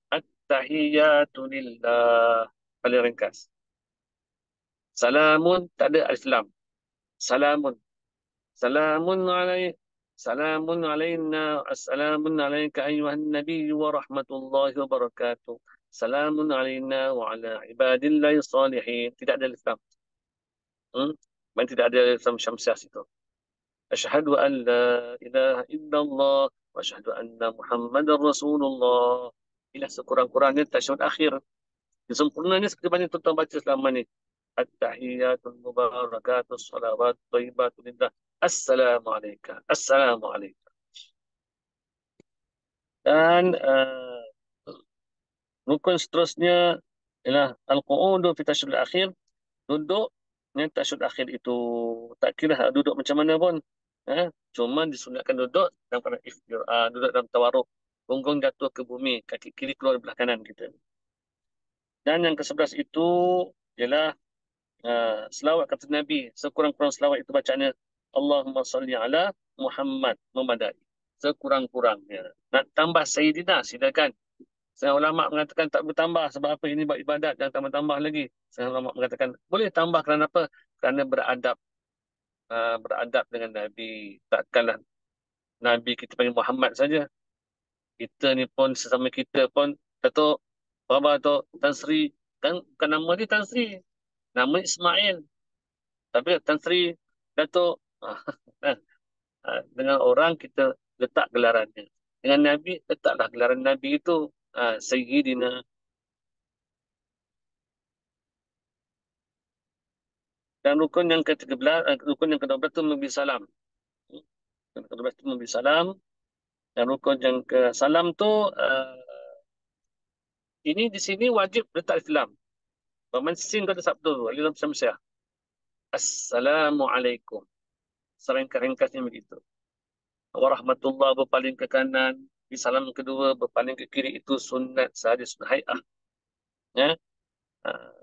At-Tahiyatu Lillah. Paling ringkas. Salamun, tak ada alif lam. Salamun. Salamun alaih. Salamun alaina. Assalamun alaika ayuhan nabi wa rahmatullahi wa barakatuh. Salamun alaina wa ala ibadillahi salihin. Tidak ada alif lam. Dan tidak ada alif lam syamsiah situ. Asyhadu an la ilaha illallah wa asyhadu anna Muhammadar Rasulullah. Inilah sekurang-kurangnya tasyahud akhir. Sempurnanya seperti mana tuan-tuan baca selama ni. At-tahiyatul mubarakatus salawat thayyibatu lillah. Assalamualaikum. Assalamualaikum. Dan rukun seterusnya ialah al-qu'udu fi tasyahud akhir. Duduk ni tasyahud akhir itu tak kira duduk macam mana pun. Cuma disunatkan duduk dalam duduk dalam tawarruk. Punggung jatuh ke bumi, kaki kiri keluar belah kanan kita. Dan yang ke-11 itu ialah selawat kata Nabi. Sekurang-kurang selawat itu bacaannya Allahumma salli ala Muhammad, memadai. Sekurang-kurangnya. Nak tambah Sayyidina, silakan. Saya ulama mengatakan tak bertambah sebab apa, ini buat ibadat, jangan tambah-tambah lagi. Saya ulama mengatakan boleh tambah kerana apa? Kerana beradab. beradab dengan Nabi. Takkanlah Nabi kita panggil Muhammad saja. Kita ni pun sesama kita pun, Datuk, Bapa Datuk, Tan Sri, kan bukan nama dia Tan Sri, nama Ismail. Tapi Tan Sri, Datuk, kan? Dengan orang kita letak gelarannya. Dengan Nabi, letaklah gelaran Nabi itu Sayyidina. Dan rukun yang ke-13, rukun yang ke-12 itu memberi salam. Rukun yang ke-12 itu memberi salam. Dan rukun yang ke-salam tu ini di sini wajib letak Islam. Paman sin kata sabtu, dalam Syamsiah. Assalamualaikum. Seringkas-ringkasnya begitu. Warahmatullah berpaling ke kanan. Di salam kedua berpaling ke kiri, itu sunat sahaja, sunat hai'ah. Ya. Uh,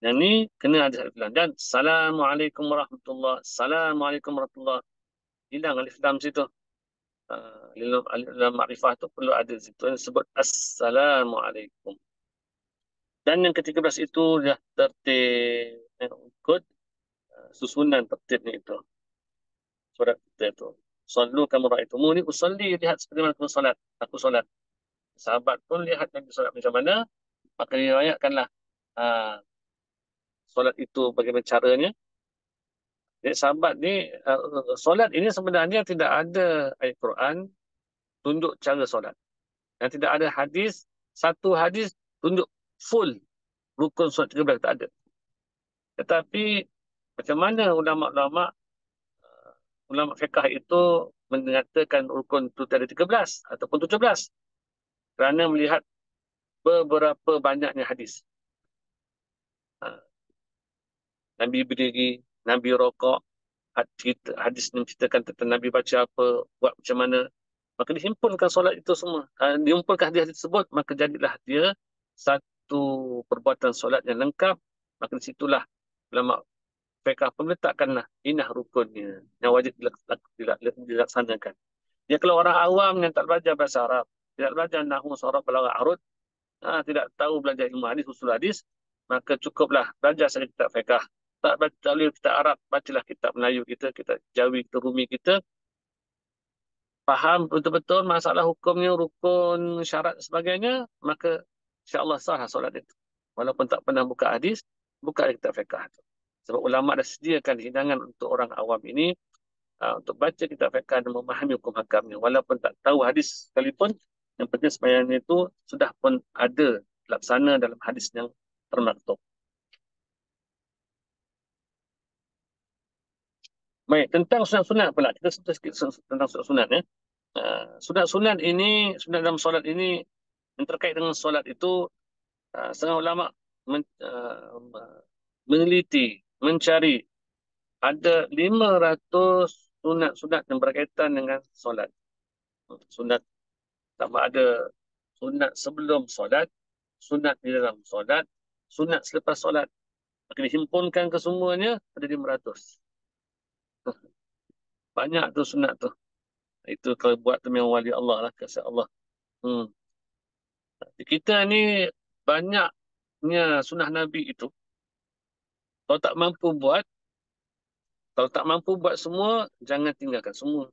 yang ni kena ada alif lam. Dan Assalamualaikum warahmatullah. Assalamualaikum warahmatullah. Hilang alif lam situ. Dalam makrifah tu perlu ada situ yang sebut Assalamualaikum. Dan yang ke-13 itu dah tertib, ikut susunan tertibnya itu. Surat kita itu. Sallu kama ra'aitumuni usalli, lihat seperti mana aku solat. Aku solat. Sahabat pun lihat Nabi solat macam mana, maka diriwayatkanlah solat itu bagaimana caranya. Jadi sahabat ni solat ini sebenarnya tidak ada ayat Quran tunjuk cara solat. Dan tidak ada hadis, satu hadis tunjuk full rukun solat 13, tak ada. Tetapi macam mana ulama fiqh itu mengatakan rukun itu ada 13 ataupun 17? Kerana melihat beberapa banyaknya hadis. Nabi berdiri, Nabi rokok, hadis menceritakan tentang Nabi baca apa, buat macam mana. Maka dihimpunkan solat itu semua. Dihimpunkan hadis tersebut, maka jadilah dia satu perbuatan solat yang lengkap. Maka di situlah ulama fiqh pun meletakkanlah inah rukunnya yang wajib dilaksanakan. Ya, kalau orang awam yang tak belajar bahasa Arab, tidak belajar nahwu, saraf, balaghah, arud, tidak tahu belajar ilmu hadis, usul hadis, maka cukuplah belajar saja kitab fiqh. Tak baca kitab Arab, bacalah kitab Melayu kita, kitab Jawi, kitab Rumi kita. Faham betul-betul masalah hukumnya, rukun, syarat sebagainya, maka insya-Allah sah solat itu. Walaupun tak pernah buka hadis, buka kitab fiqh itu. Sebab ulama dah sediakan hidangan untuk orang awam ini untuk baca kitab fiqh dan memahami hukum hakamnya. Walaupun tak tahu hadis sekalipun, yang penting sembahyang itu sudah pun ada laksana dalam hadis yang termaktub. Baik, tentang sunat-sunat pula. Kita sentuh sikit tentang sunat-sunat. Ya. Sunat-sunat ini, sunat dalam solat ini, yang terkait dengan solat itu, setengah ulama meneliti, mencari, ada 500 sunat-sunat yang berkaitan dengan solat. Sunat, sama ada sunat sebelum solat, sunat di dalam solat, sunat selepas solat. Maka dihimpunkan kesemuanya ada 500. Banyak tu sunat tu. Itu kalau buat tu memang wali Allah lah, kasih Allah. Hmm. Kita ni banyaknya sunnah Nabi itu. Kalau tak mampu buat, kalau tak mampu buat semua, jangan tinggalkan semua.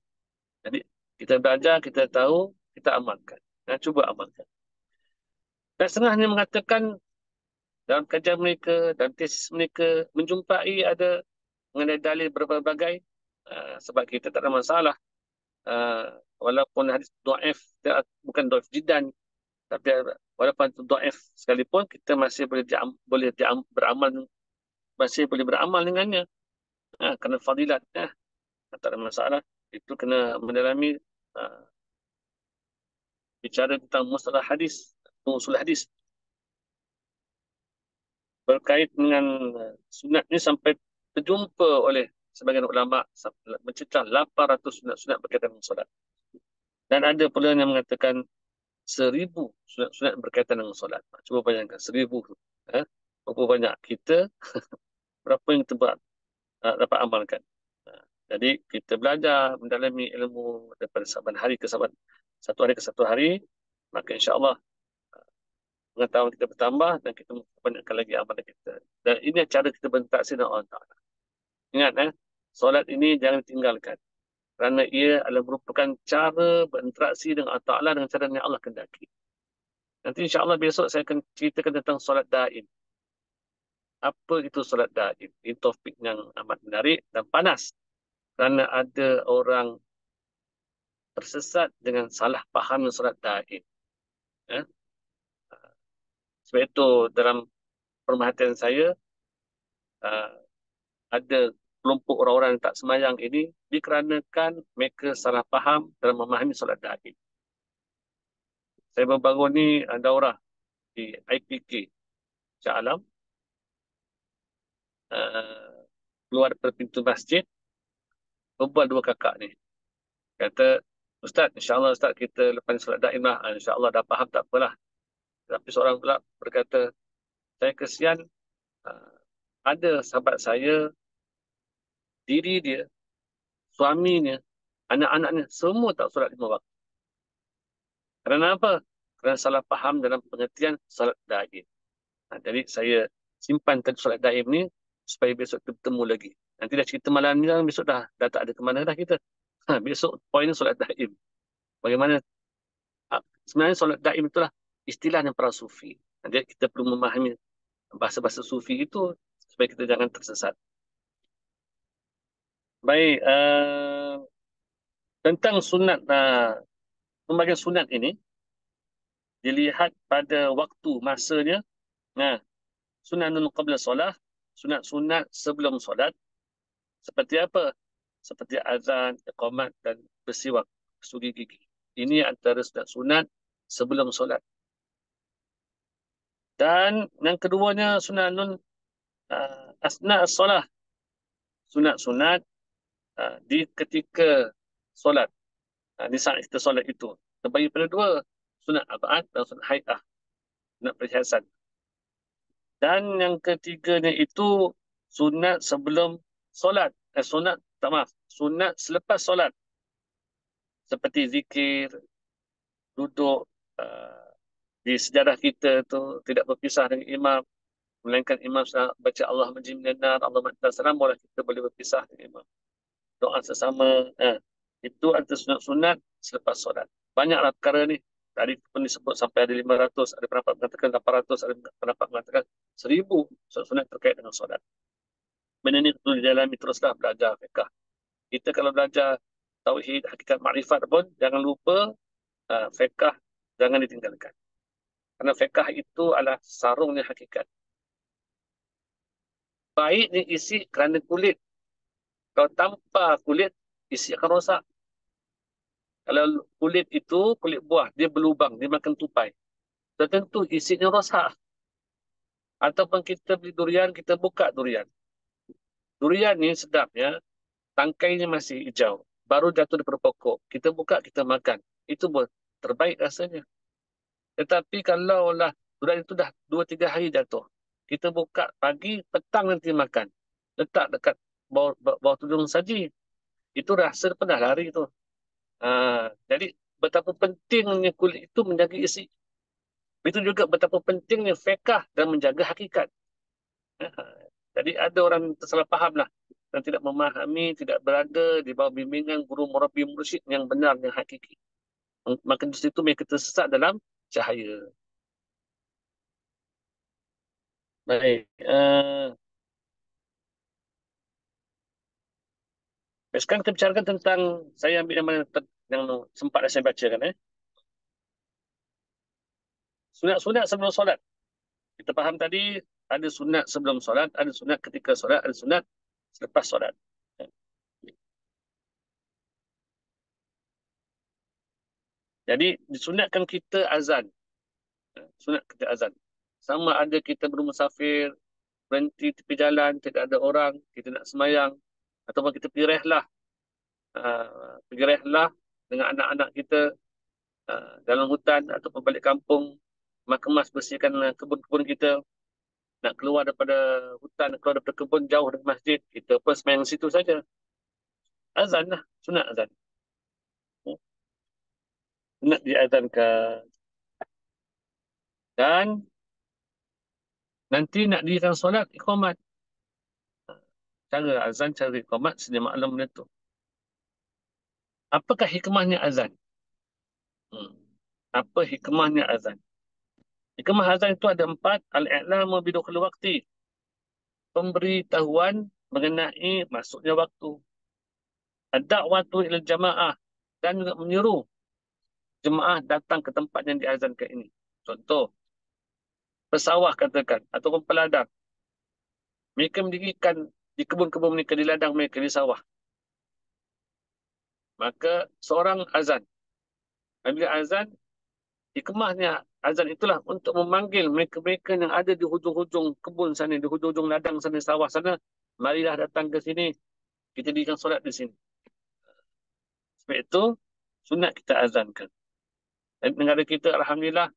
Jadi kita belajar, kita tahu, kita amalkan. Dan cuba amalkan. Dan setengahnya mengatakan dalam kajian mereka, dalam tesis mereka, menjumpai ada mengenai dalil berbagai, sebab kita tak ada masalah. Walaupun hadis do'if, bukan do'if jidan, tapi walaupun do'if sekalipun, kita masih boleh beramal, masih boleh beramal dengannya. Kerana fadilat, tak ada masalah. Itu kena mendalami bicara tentang mustalah hadis, usul hadis. Berkait dengan sunat ni sampai terjumpa oleh sebagian ulama mencecah 800 sunat-sunat berkaitan dengan solat. Dan ada pula yang mengatakan 1000 sunat-sunat berkaitan dengan solat. Cuba bayangkan 1000. Berapa banyak kita, berapa yang kita dapat amalkan. Jadi kita belajar mendalami ilmu daripada saban hari ke saban, satu hari ke satu hari, maka insya-Allah pengetahuan kita bertambah dan kita banyakkan lagi amalan kita. Dan ini cara kita bentaksi dengan Allah Ta'ala. Ingat, solat ini jangan tinggalkan. Kerana ia adalah merupakan cara berinteraksi dengan Allah Ta'ala dengan cara yang Allah kendaki. Nanti insya-Allah besok saya akan ceritakan tentang solat daim. Apa itu solat daim? Ini topik yang amat menarik dan panas. Kerana ada orang tersesat dengan salah faham solat daim. Ya. Sebab itu dalam perhatian saya, uh, ada kelompok orang-orang yang tak semayang ini dikarenakan mereka salah faham dalam memahami solat daim. Saya baru-baru ni daurah di IPK Shah Alam, uh, keluar dari pintu masjid, berbual dua kakak ni. Kata, Ustaz, insyaAllah Ustaz kita lepas ni solat daim lah. InsyaAllah dah faham tak apalah. Tapi seorang pula berkata, saya kesian, uh, ada sahabat saya, diri dia, suaminya, anak-anaknya, semua tak solat 5 waktu. Kerana apa? Kerana salah faham dalam pengertian solat daim. Jadi saya simpan tadi solat daim ni supaya besok kita bertemu lagi. Nanti dah cerita malam ni lah, besok dah tak ada ke mana dah kita. Besok poin ni solat daim. Bagaimana? Sebenarnya solat daim itulah istilahnya para sufi. Jadi kita perlu memahami bahasa-bahasa sufi itu supaya kita jangan tersesat. Baik, tentang sunat, pembagian sunat ini dilihat pada waktu masanya. Nah, sunanun qabla solah, sunat-sunat sebelum solat. Seperti apa? Seperti azan, iqamat dan bersiwak, sugi gigi. Ini antara sunat-sunat sebelum solat. Dan yang keduanya sunanun asna solah, sunat-sunat di ketika solat. Di saat kita solat itu. Terbagi pada dua, sunat abad dan sunat hai'ah, sunat perhiasan. Dan yang ketiganya itu sunat sebelum solat. Sunat selepas solat. Seperti zikir, duduk, di sejarah kita tu tidak berpisah dengan imam. Melainkan imam baca Allah menjiminan, Allah ma'a salam, boleh kita boleh berpisah dengan imam. Doa sesama. Itu antara sunat-sunat selepas solat. Banyaklah perkara ni. Tadi pun disebut sampai ada 500, ada pendapat mengatakan 800, ada pendapat mengatakan 1000 sunat terkait dengan solat. Benda ni perlu didalami teruslah belajar fiqh. Kita kalau belajar tauhid, hakikat, makrifat pun jangan lupa fiqh jangan ditinggalkan. Kerana fiqh itu adalah sarungnya hakikat. Baik ni isi kerana kulit. Kalau tanpa kulit, isi akan rosak. Kalau kulit itu, kulit buah, dia berlubang, dia makan tupai. Tertentu isinya rosak. Ataupun kita beli durian, kita buka durian. Durian ni sedapnya, tangkainya masih hijau. Baru jatuh daripada pokok. Kita buka, kita makan. Itu pun terbaik rasanya. Tetapi kalau lah durian itu dah 2-3 hari jatuh. Kita buka pagi, petang nanti makan. Letak dekat bawah tudung saji. Itu rasa pernah lari tu. Jadi betapa pentingnya kulit itu menjaga isi. Itu juga betapa pentingnya fiqh dan menjaga hakikat. Jadi ada orang tersalah faham lah dan tidak memahami, tidak berada di bawah bimbingan guru murabbi mursyid yang benar, yang hakiki. Maka di situ mereka tersesat dalam cahaya. Baik. Sekarang kita bicarakan tentang, saya ambil yang mana yang sempat saya bacakan. Sunat-sunat sebelum solat. Kita faham tadi, ada sunat sebelum solat, ada sunat ketika solat, ada sunat selepas solat. Jadi, disunatkan kita azan. Sunat kita azan. Sama ada kita bermusafir, berhenti tepi jalan, tidak ada orang, kita nak semayang, ataupun kita pergi rehlah. Pergi rehlah dengan anak-anak kita dalam hutan ataupun balik kampung, kemas bersihkan kebun-kebun kita, nak keluar daripada hutan, keluar daripada kebun, jauh dari masjid, kita pun semayang situ saja. Azan lah, sunat azan. Sunat diazankan. Dan nanti nak dirikan solat, iqamat. cara azan, cara iqamat, sedia maklum benda tu. Apakah hikmahnya azan? Hmm. Apa hikmahnya azan? Hikmah azan itu ada empat. Al-i'lamu bidukhul waqti. Pemberitahuan mengenai masuknya waktu. Ad-da'watu ila jamaah. Dan juga menyuruh jemaah datang ke tempat yang diazankan ini. Contoh, pesawah katakan, ataupun peladang. Mereka mendirikan di kebun-kebun mereka, di ladang mereka, di sawah. Maka seorang azan. Apabila azan, hikmahnya azan itulah untuk memanggil mereka-mereka yang ada di hujung-hujung kebun sana, di hujung-hujung ladang sana, sawah sana. Marilah datang ke sini, kita dirikan solat di sini. Sebab itu, sunat kita azankan. Dan negara kita, Alhamdulillah,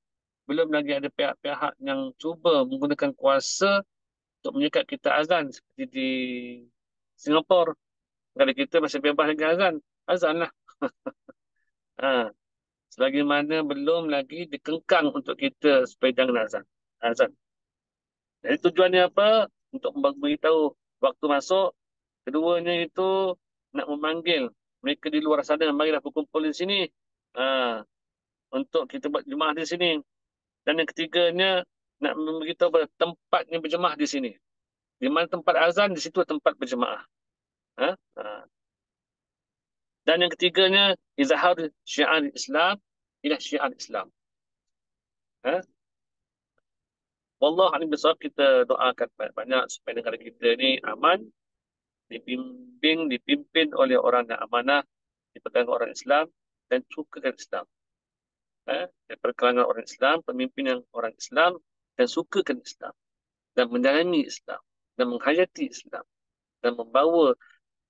belum lagi ada pihak-pihak yang cuba menggunakan kuasa untuk menyekat kita azan. Seperti di Singapura, negara kita masih bebas lagi azan. Azan lah. Ha. Selagi mana belum lagi dikengkang untuk kita supaya jangan azan. Azan. Jadi tujuannya apa? Untuk memberitahu waktu masuk. Keduanya itu nak memanggil mereka di luar sana, marilah berkumpul di sini. Ha, untuk kita buat jemaah di sini. Dan yang ketiganya, nak memberitahu pada tempatnya berjemaah di sini. Di mana tempat azan, di situ tempat berjemaah. Ha? Ha. Dan yang ketiganya, izhar syiar Islam, ialah syiar Islam. Ha? Wallah alim besar, kita doakan banyak-banyak supaya negara kita ni aman, dipimpin oleh orang yang amanah, dipegang orang Islam dan sukakan Islam. Daripada kalangan orang Islam, pemimpin yang orang Islam dan sukakan Islam dan menjalani Islam dan menghayati Islam dan membawa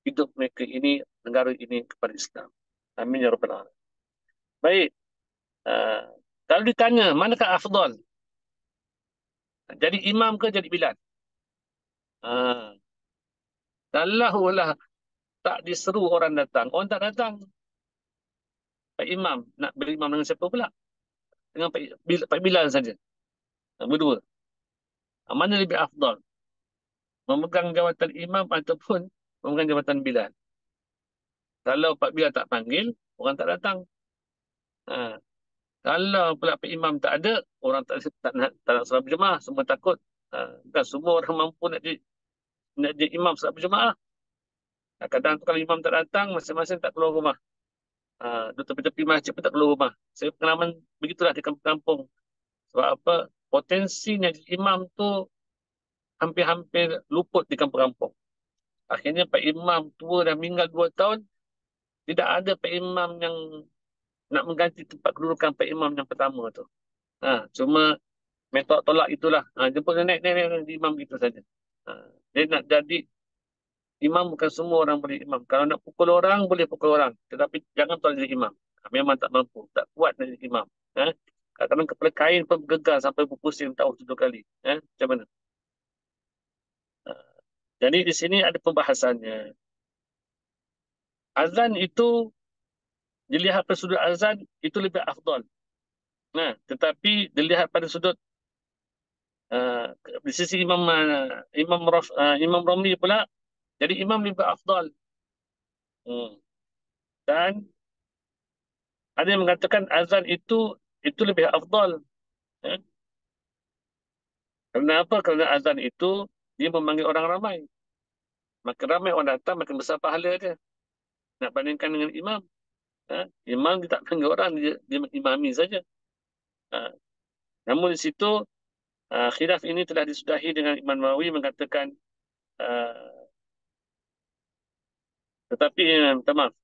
hidup mereka ini, negara ini kepada Islam. Amin ya rabbal alamin. Baik, uh, kalau ditanya manakah afdal? Jadi imam ke jadi bilal? Uh, kalau lah tak diseru orang datang, orang tak datang. Pak Imam nak berimam dengan siapa pula? Dengan Pak Bilal saja. Berdua. Mana lebih afdal? Memegang jawatan imam ataupun memegang jawatan Bilal? Kalau Pak Bilal tak panggil, orang tak datang. Ha. Kalau pula Pak Imam tak ada, orang tak nak salat berjemaah, semua takut. Bukan semua orang mampu nak jadi imam salat berjemaah. Kadang tu kalau imam tak datang, masing-masing tak keluar rumah. Duduk tepi-tepi masjid pun tak keluar rumah. Saya pengalaman begitulah di kampung-kampung. Sebab apa? Potensinya jadi imam tu hampir-hampir luput di kampung-kampung. Akhirnya Pak Imam tua dah meninggal 2 tahun, tidak ada Pak Imam yang nak mengganti tempat kedudukan Pak Imam yang pertama tu. Cuma metod tolak itulah. Jemput nenek-nenek di imam gitu saja. Dia nak jadi imam, bukan semua orang boleh imam. Kalau nak pukul orang, boleh pukul orang. Tetapi jangan tolak jadi imam. Memang tak mampu, tak kuat nak jadi imam. Kadang-kadang kepala kain pun bergegar sampai berpusing tahu 7 kali. Macam mana? Jadi di sini ada pembahasannya. Azan itu, dilihat pada sudut azan, itu lebih afdal. Tetapi dilihat pada sudut uh, di sisi Imam Romli pula, jadi imam lebih afdal. Hmm. Dan ada yang mengatakan azan itu lebih afdal. Ya. Kenapa? Kerana azan itu dia memanggil orang ramai. Makin ramai orang datang, makin besar pahala dia. Nak bandingkan dengan imam. Imam dia tak panggil orang, dia imami saja. Ha. Namun di situ khilaf ini telah disudahi dengan Imam Nawawi mengatakan tetapi minta maaf,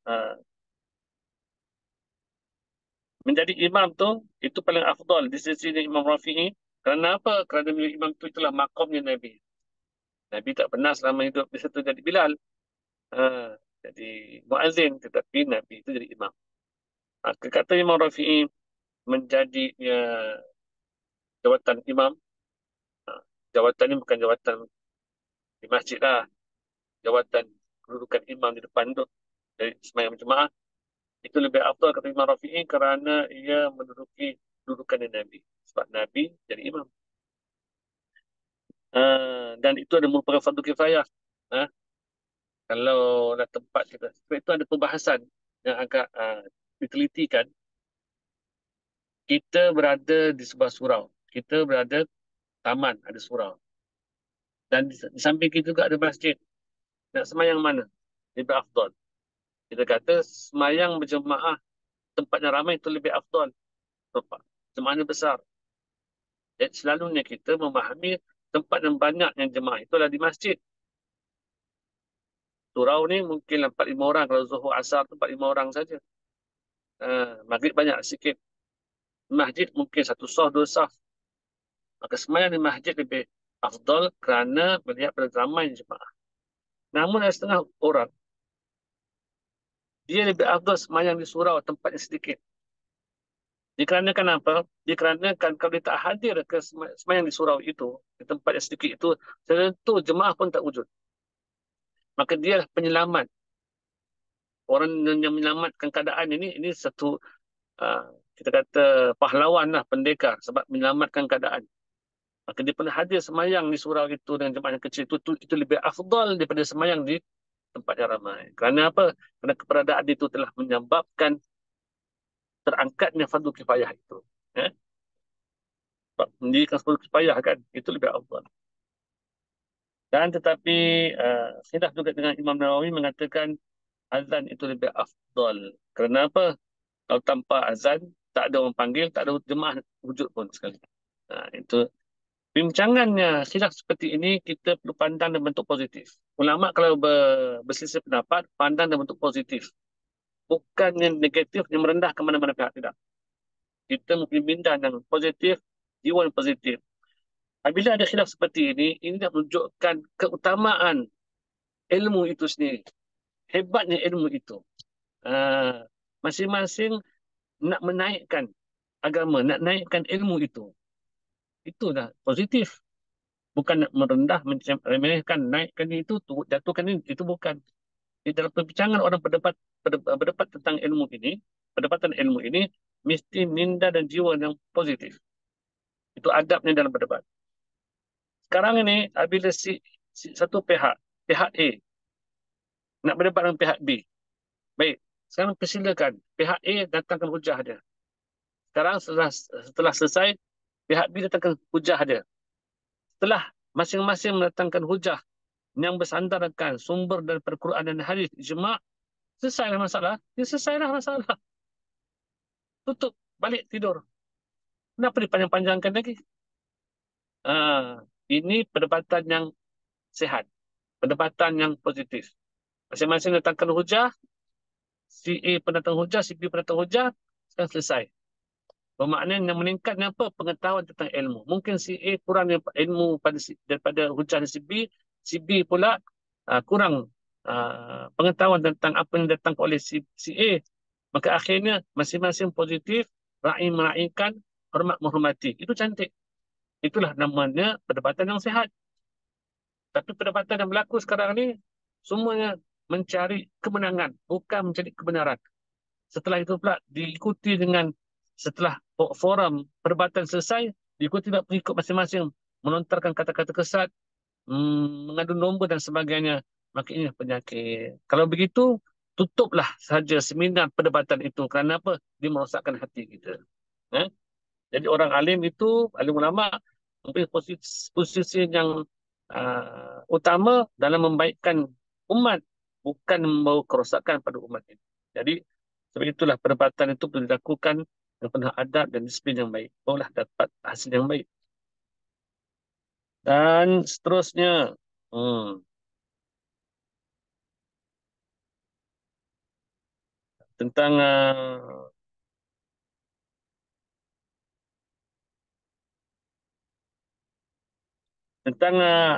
menjadi imam tu itu paling afdal di sisi Imam Rafi'i. Kerana apa? Kerana menjadi imam tu itulah makamnya Nabi. Nabi tak pernah selama hidup di situ jadi Bilal. Jadi muazzin, tetapi Nabi itu jadi imam. Kata Imam Rafi'i, menjadi jawatan imam. Jawatan ini bukan jawatan di masjid lah. Jawatan kedudukan imam di depan tu. Dari sembahyang jemaah. Itu lebih afdal kata Imam Rafi'i kerana ia menduduki kedudukan Nabi. Sebab Nabi jadi imam. Dan itu ada merupakan fardu kifayah. Kalau nak tempat kita, sebab itu ada perbahasan yang agak ditelitikan. Kita berada di sebuah surau. Kita berada taman, ada surau. Dan di samping kita juga ada masjid. Nak semayang mana? Lebih afdal. Kita kata semayang berjemaah tempat yang ramai itu lebih afdal. Tempat jemaahnya besar. Jadi selalunya kita memahami tempat yang banyak yang jemaah itulah di masjid. Surau ni mungkin 4-5 orang. Kalau Zuhur Asar tu 4-5 orang saja. Maghrib banyak sikit. Masjid mungkin satu saf, dua saf. Maka semayang di masjid lebih afdal kerana melihat pada ramai jemaah. Namun ada setengah orang, dia lebih afdal semayang di surau tempatnya sedikit. Dikarenakan apa? Dikarenakan kalau dia tak hadir ke semayang di surau itu, di tempat yang sedikit itu, tentu jemaah pun tak wujud. Maka dia penyelamat. Orang yang menyelamatkan keadaan ini satu, uh, kita kata pahlawan lah, pendekar sebab menyelamatkan keadaan. Maka dia pernah hadir semayang di surau itu dengan jemaah yang kecil itu lebih afdal daripada semayang di tempat yang ramai. Kerana apa? Kerana keberadaan itu telah menyebabkan terangkatnya fardu kifayah itu. Ya? Sebab mendirikan fardu kifayah kan, itu lebih afdal. Dan tetapi khilaf juga dengan Imam Nawawi mengatakan azan itu lebih afdal. Kerana apa? Kalau tanpa azan, tak ada orang panggil, tak ada jemaah wujud pun sekali. Itu bincangannya khilaf seperti ini kita perlu pandang dalam bentuk positif. Ulama kalau berselisih pendapat, pandang dalam bentuk positif. Bukan yang negatif yang merendahkan mana-mana pihak, tidak. Kita mungkin minda yang positif, jiwa yang positif. Apabila ada khilaf seperti ini nak menunjukkan keutamaan ilmu itu sendiri. Hebatnya ilmu itu. Masing-masing nak menaikkan agama, nak naikkan ilmu itu. Itulah positif. Bukan nak merendah, meremehkan, naikkan itu, jatuhkan ini, itu bukan. Di dalam perbincangan orang berdebat tentang ilmu ini, perdebatan ilmu ini, mesti minda dan jiwa yang positif. Itu adabnya dalam berdebat. Sekarang ini, apabila satu pihak A, nak berdebat dengan pihak B. Baik, sekarang persilakan. Pihak A datangkan hujah dia. Sekarang setelah selesai, pihak B datangkan hujah dia. Setelah masing-masing mendatangkan hujah yang bersandarkan sumber daripada Quran dan hadis, ijma', selesailah masalah. Dia selesailah masalah. Tutup, balik tidur. Kenapa dipanjang-panjangkan lagi? Ini perdebatan yang sehat. Perdebatan yang positif. Masing-masing datangkan hujah, si A pendatang hujah, si B pendatang hujah, sekarang selesai. Bermakna yang meningkatnya apa? Pengetahuan tentang ilmu. Mungkin si A kurang ilmu daripada hujah si B pula kurang pengetahuan tentang apa yang datang oleh si A. Maka akhirnya masing-masing positif, ra'i meraihkan, hormat menghormati. Itu cantik. Itulah namanya perdebatan yang sehat. Tapi perdebatan yang berlaku sekarang ni, semuanya mencari kemenangan, bukan mencari kebenaran. Setelah itu pula diikuti dengan setelah forum perdebatan selesai, diikuti dengan pengikut masing-masing melontarkan kata-kata kesat, mengadu domba dan sebagainya. Maka ini penyakit. Kalau begitu, tutuplah sahaja seminar perdebatan itu. Kerana apa? Dia merosakkan hati kita. Jadi orang alim itu, alim ulama, mempunyai posisi yang utama dalam membaikkan umat, bukan membawa kerosakan pada umat ini. Jadi, sebab itulah perdebatan itu perlu dilakukan dengan penuh adab dan disiplin yang baik. Barulah dapat hasil yang baik. Dan seterusnya, tentang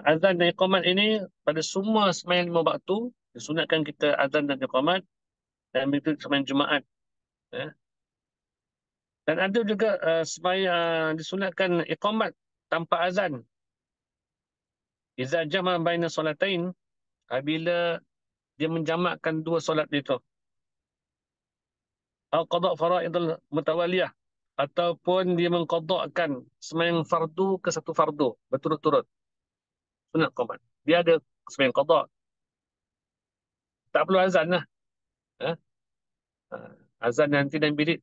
azan dan iqamat ini, pada semua sembahyang 5 waktu, disunatkan kita azan dan iqamat, dan begitu sembahyang Jumaat. Ya. Dan ada juga sembahyang disunatkan iqamat tanpa azan. Iza jama' baina solatain, apabila dia menjamakkan dua solat itu. Atau qada' faraidul mutawaliyah, ataupun dia mengqada'kan sembahyang fardu ke satu fardu berturut-turut. Sunat qamat. Dia ada sembahyang qada'. Tak perlu azan lah. Ha? Ha. Azan nanti dalam bilik,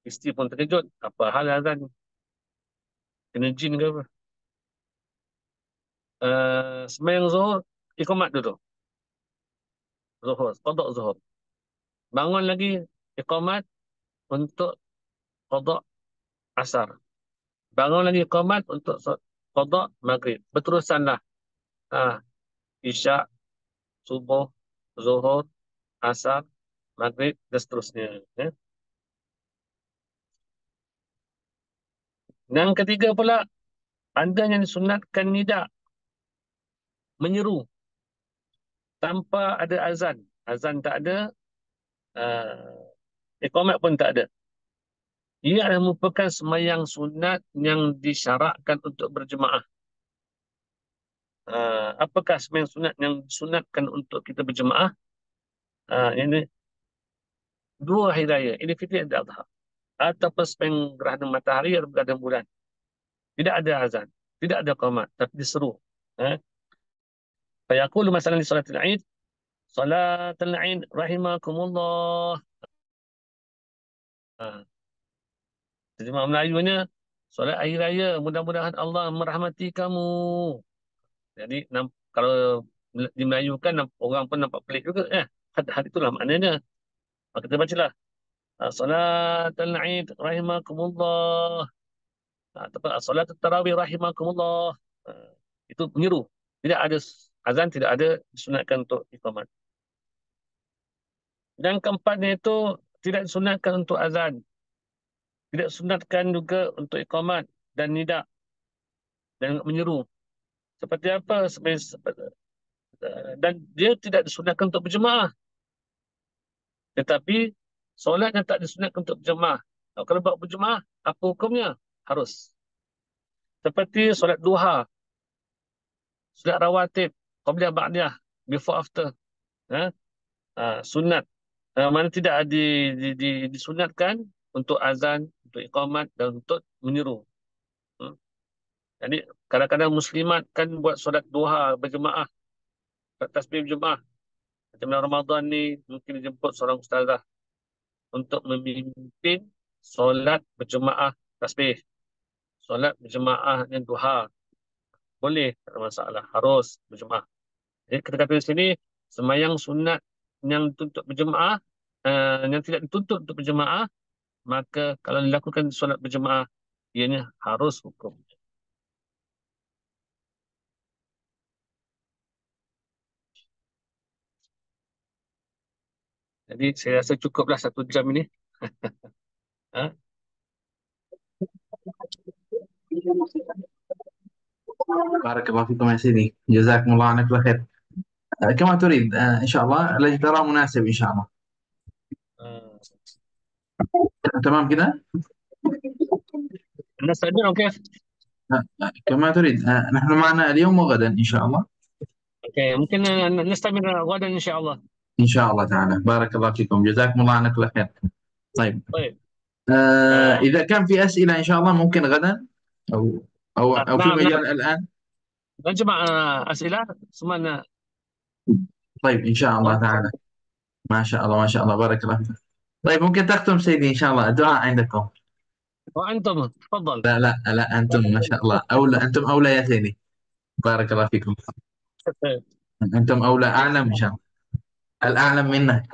isteri pun terkejut. Apa hal azan ni? Kena jin ke apa? Sembahyang Zuhur, iqamat dulu. Zuhur, qada Zuhur. Bangun lagi, iqamat untuk qada Asar. Bangun lagi iqamat untuk qada Maghrib. Berterusanlah. Ha. Isyak, Subuh, Zuhur, Asar, Maghrib dan seterusnya. Ya. Yang ketiga pula, anda yang disunatkan nida, menyeru tanpa ada azan. Azan tak ada, iqamat pun tak ada. Ia adalah merupakan sembahyang sunat yang disyarakkan untuk berjemaah. Apakah sembahyang sunat yang disunatkan untuk kita berjemaah? Ini dua hari raya, Idul Fitri dan Adha. Ataupun sembahyang gerhana matahari atau gerhana bulan. Tidak ada azan, tidak ada qamat, tapi diseru. Fayaqulu masalan di salatul Aid, salatul Aid rahimakumullah. Terjemah Melayunya, solat hari raya, mudah-mudahan Allah merahmati kamu. Jadi, kalau dimelayukan, orang pun nampak pelik juga. Had itulah maknanya. Maka kita bacalah. Salatul Aid rahimakumullah. Ataupun salat tarawih rahimakumullah. Itu menyeru. Tidak ada azan, tidak ada disunatkan untuk iqamat. Dan keempatnya itu tidak disunatkan untuk azan. Tidak disunatkan juga untuk iqamat dan nida dan menyeru. Seperti apa? Dan dia tidak disunatkan untuk berjemaah. Tetapi solat yang tak disunatkan untuk berjemaah. Kalau buat berjemaah, apa hukumnya? Harus. Seperti solat duha, solat rawatib, qabliyah ba'diyah, before after. Ha? Sunat. Mana tidak disunatkan untuk azan, untuk iqamat dan untuk menyeru. Jadi kadang-kadang muslimat kan buat solat duha berjemaah, tasbih berjemaah. Macam dalam Ramadan ni mungkin dijemput seorang ustazah untuk memimpin solat berjemaah tasbih, solat berjemaah dan duha. Boleh, tak ada masalah. Harus berjemaah. Jadi kita kata di sini, sembahyang sunat yang dituntut berjemaah, yang tidak dituntut untuk berjemaah, maka kalau dilakukan solat berjemaah, ianya harus hukum. Jadi saya rasa cukuplah 1 jam ini. Ha? بارك الله فيكم يا سيدي، جزاكم الله عنك بخير. كما تريد إن شاء الله الذي تراه مناسب إن شاء الله. Ah. تمام كده. نستعجل أو كيف؟ كما تريد. نحن معنا اليوم وغدا إن شاء الله. اوكي ممكن نستمر غدا ان شاء الله. إن شاء الله تعالى. بارك الله فيكم، جزاكم الله عنك بخير. طيب. طيب. إذا كان في أسئلة إن شاء الله ممكن غدا أو في نعم مجال الآن. نجمع اسئله ثم طيب إن شاء الله تعالى. ما شاء الله ما شاء الله، بارك الله فيك. طيب ممكن تختم سيدي إن شاء الله، الدعاء عندكم. وانتم تفضل. لا لا لا، أنتم ما شاء الله أولى، أنتم أولى يا سيدي. بارك الله فيكم. أنتم أولى، أعلم إن شاء الله، الأعلم منك.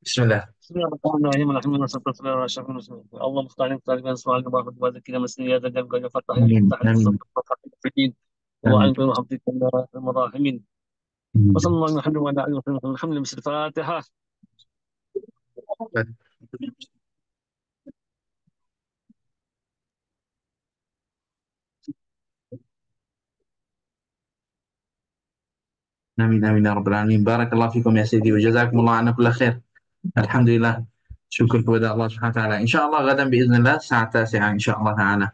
بسم الله. بسم الله الرحمن الرحيم الحمد لله والصلاه والسلام على اشرف المرسلين اللهم اختار طالبا سؤال مبارك وذكرنا مسنيا ذا جل فتح آمين تحت آمين الصف في الدين آمين. وانتم حفظكم المراحمين وصلى الله على محمد وعلى اله وصحبه الحمد لله. الفاتحه. آمين آمين يا رب العالمين. بارك الله فيكم يا سيدي وجزاكم الله عنا كل خير. الحمد لله. شكر kepada Allah Subhanahu wa taala. Insyaallah غدا باذن الله الساعه 9 insyaallah taala.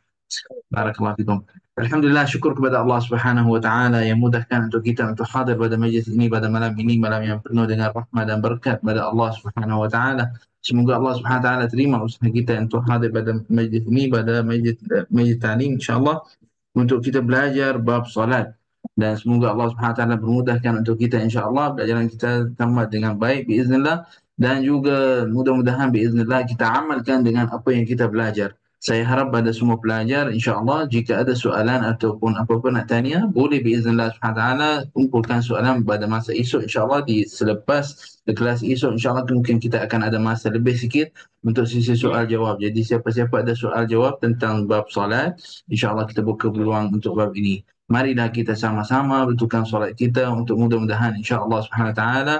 Barakallahu fikum. Alhamdulillah, syukur kepada Allah Subhanahu wa taala yang mudahkan untuk kita untuk hadir pada majlis ini pada malam ini, malam yang penuh dengan rahmat dan berkat pada Allah Subhanahu wa taala. Semoga Allah Subhanahu wa taala terima usaha kita untuk hadir pada majlis ini, pada majlis ta'lim insyaallah, untuk kita belajar bab salat. Dan semoga Allah Subhanahu Wa Taala bermudahkan untuk kita, insya-Allah pelajaran kita tamat dengan baik biiznillah, dan juga mudah-mudahan biiznillah kita amalkan dengan apa yang kita belajar. Saya harap pada semua pelajar, insya-Allah jika ada soalan ataupun apa-apa nak tanya, boleh biiznillah Subhanahu Wa Taala kumpulkan soalan pada masa esok, insya-Allah di selepas kelas esok, insya-Allah mungkin kita akan ada masa lebih sikit untuk sesi soal jawab. Jadi siapa-siapa ada soal jawab tentang bab solat, insya-Allah kita buka peluang untuk bab ini. Marilah kita sama-sama betulkan solat kita untuk mudah-mudahan insya-Allah Subhanahu wa taala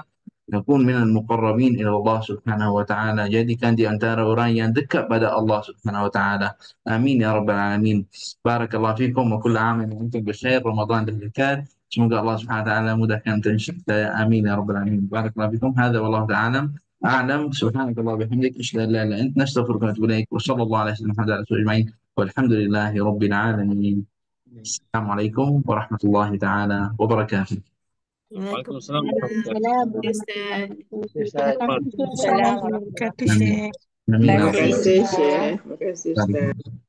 nakun minal muqarrabin ila Allah Subhanahu wa taala, jadikan di antara orang yang dekat pada Allah Subhanahu wa taala. Amin ya rabbal alamin. Barakallahu fikum wa kullu amin wa antum bikhair. Ramadan dekat. Semoga Allah Subhanahu wa taala mudahkan untuk kita. Amin ya rabbal alamin. Barakallahu fikum. Hadza wallahu ta'ala أعلم. سبحانك اللهم وبحمدك أشهد أن لا إله إلا أنت نستغفرك ونتوب إليك وصلى الله على سيدنا محمد وعلى آله وصحبه أجمعين والحمد لله رب العالمين. السلام عليكم ورحمة الله تعالى وبركاته. Waalaikumsalam Waalaikumsalam warahmatullahi warahmatullahi Ustaz. wabarakatuh. wabarakatuh. Waalaikumsalam warahmatullahi wabarakatuh, آمين Syekh. آمين يا Terima رب kasih, Syekh. Terima kasih, Ustaz. العالمين.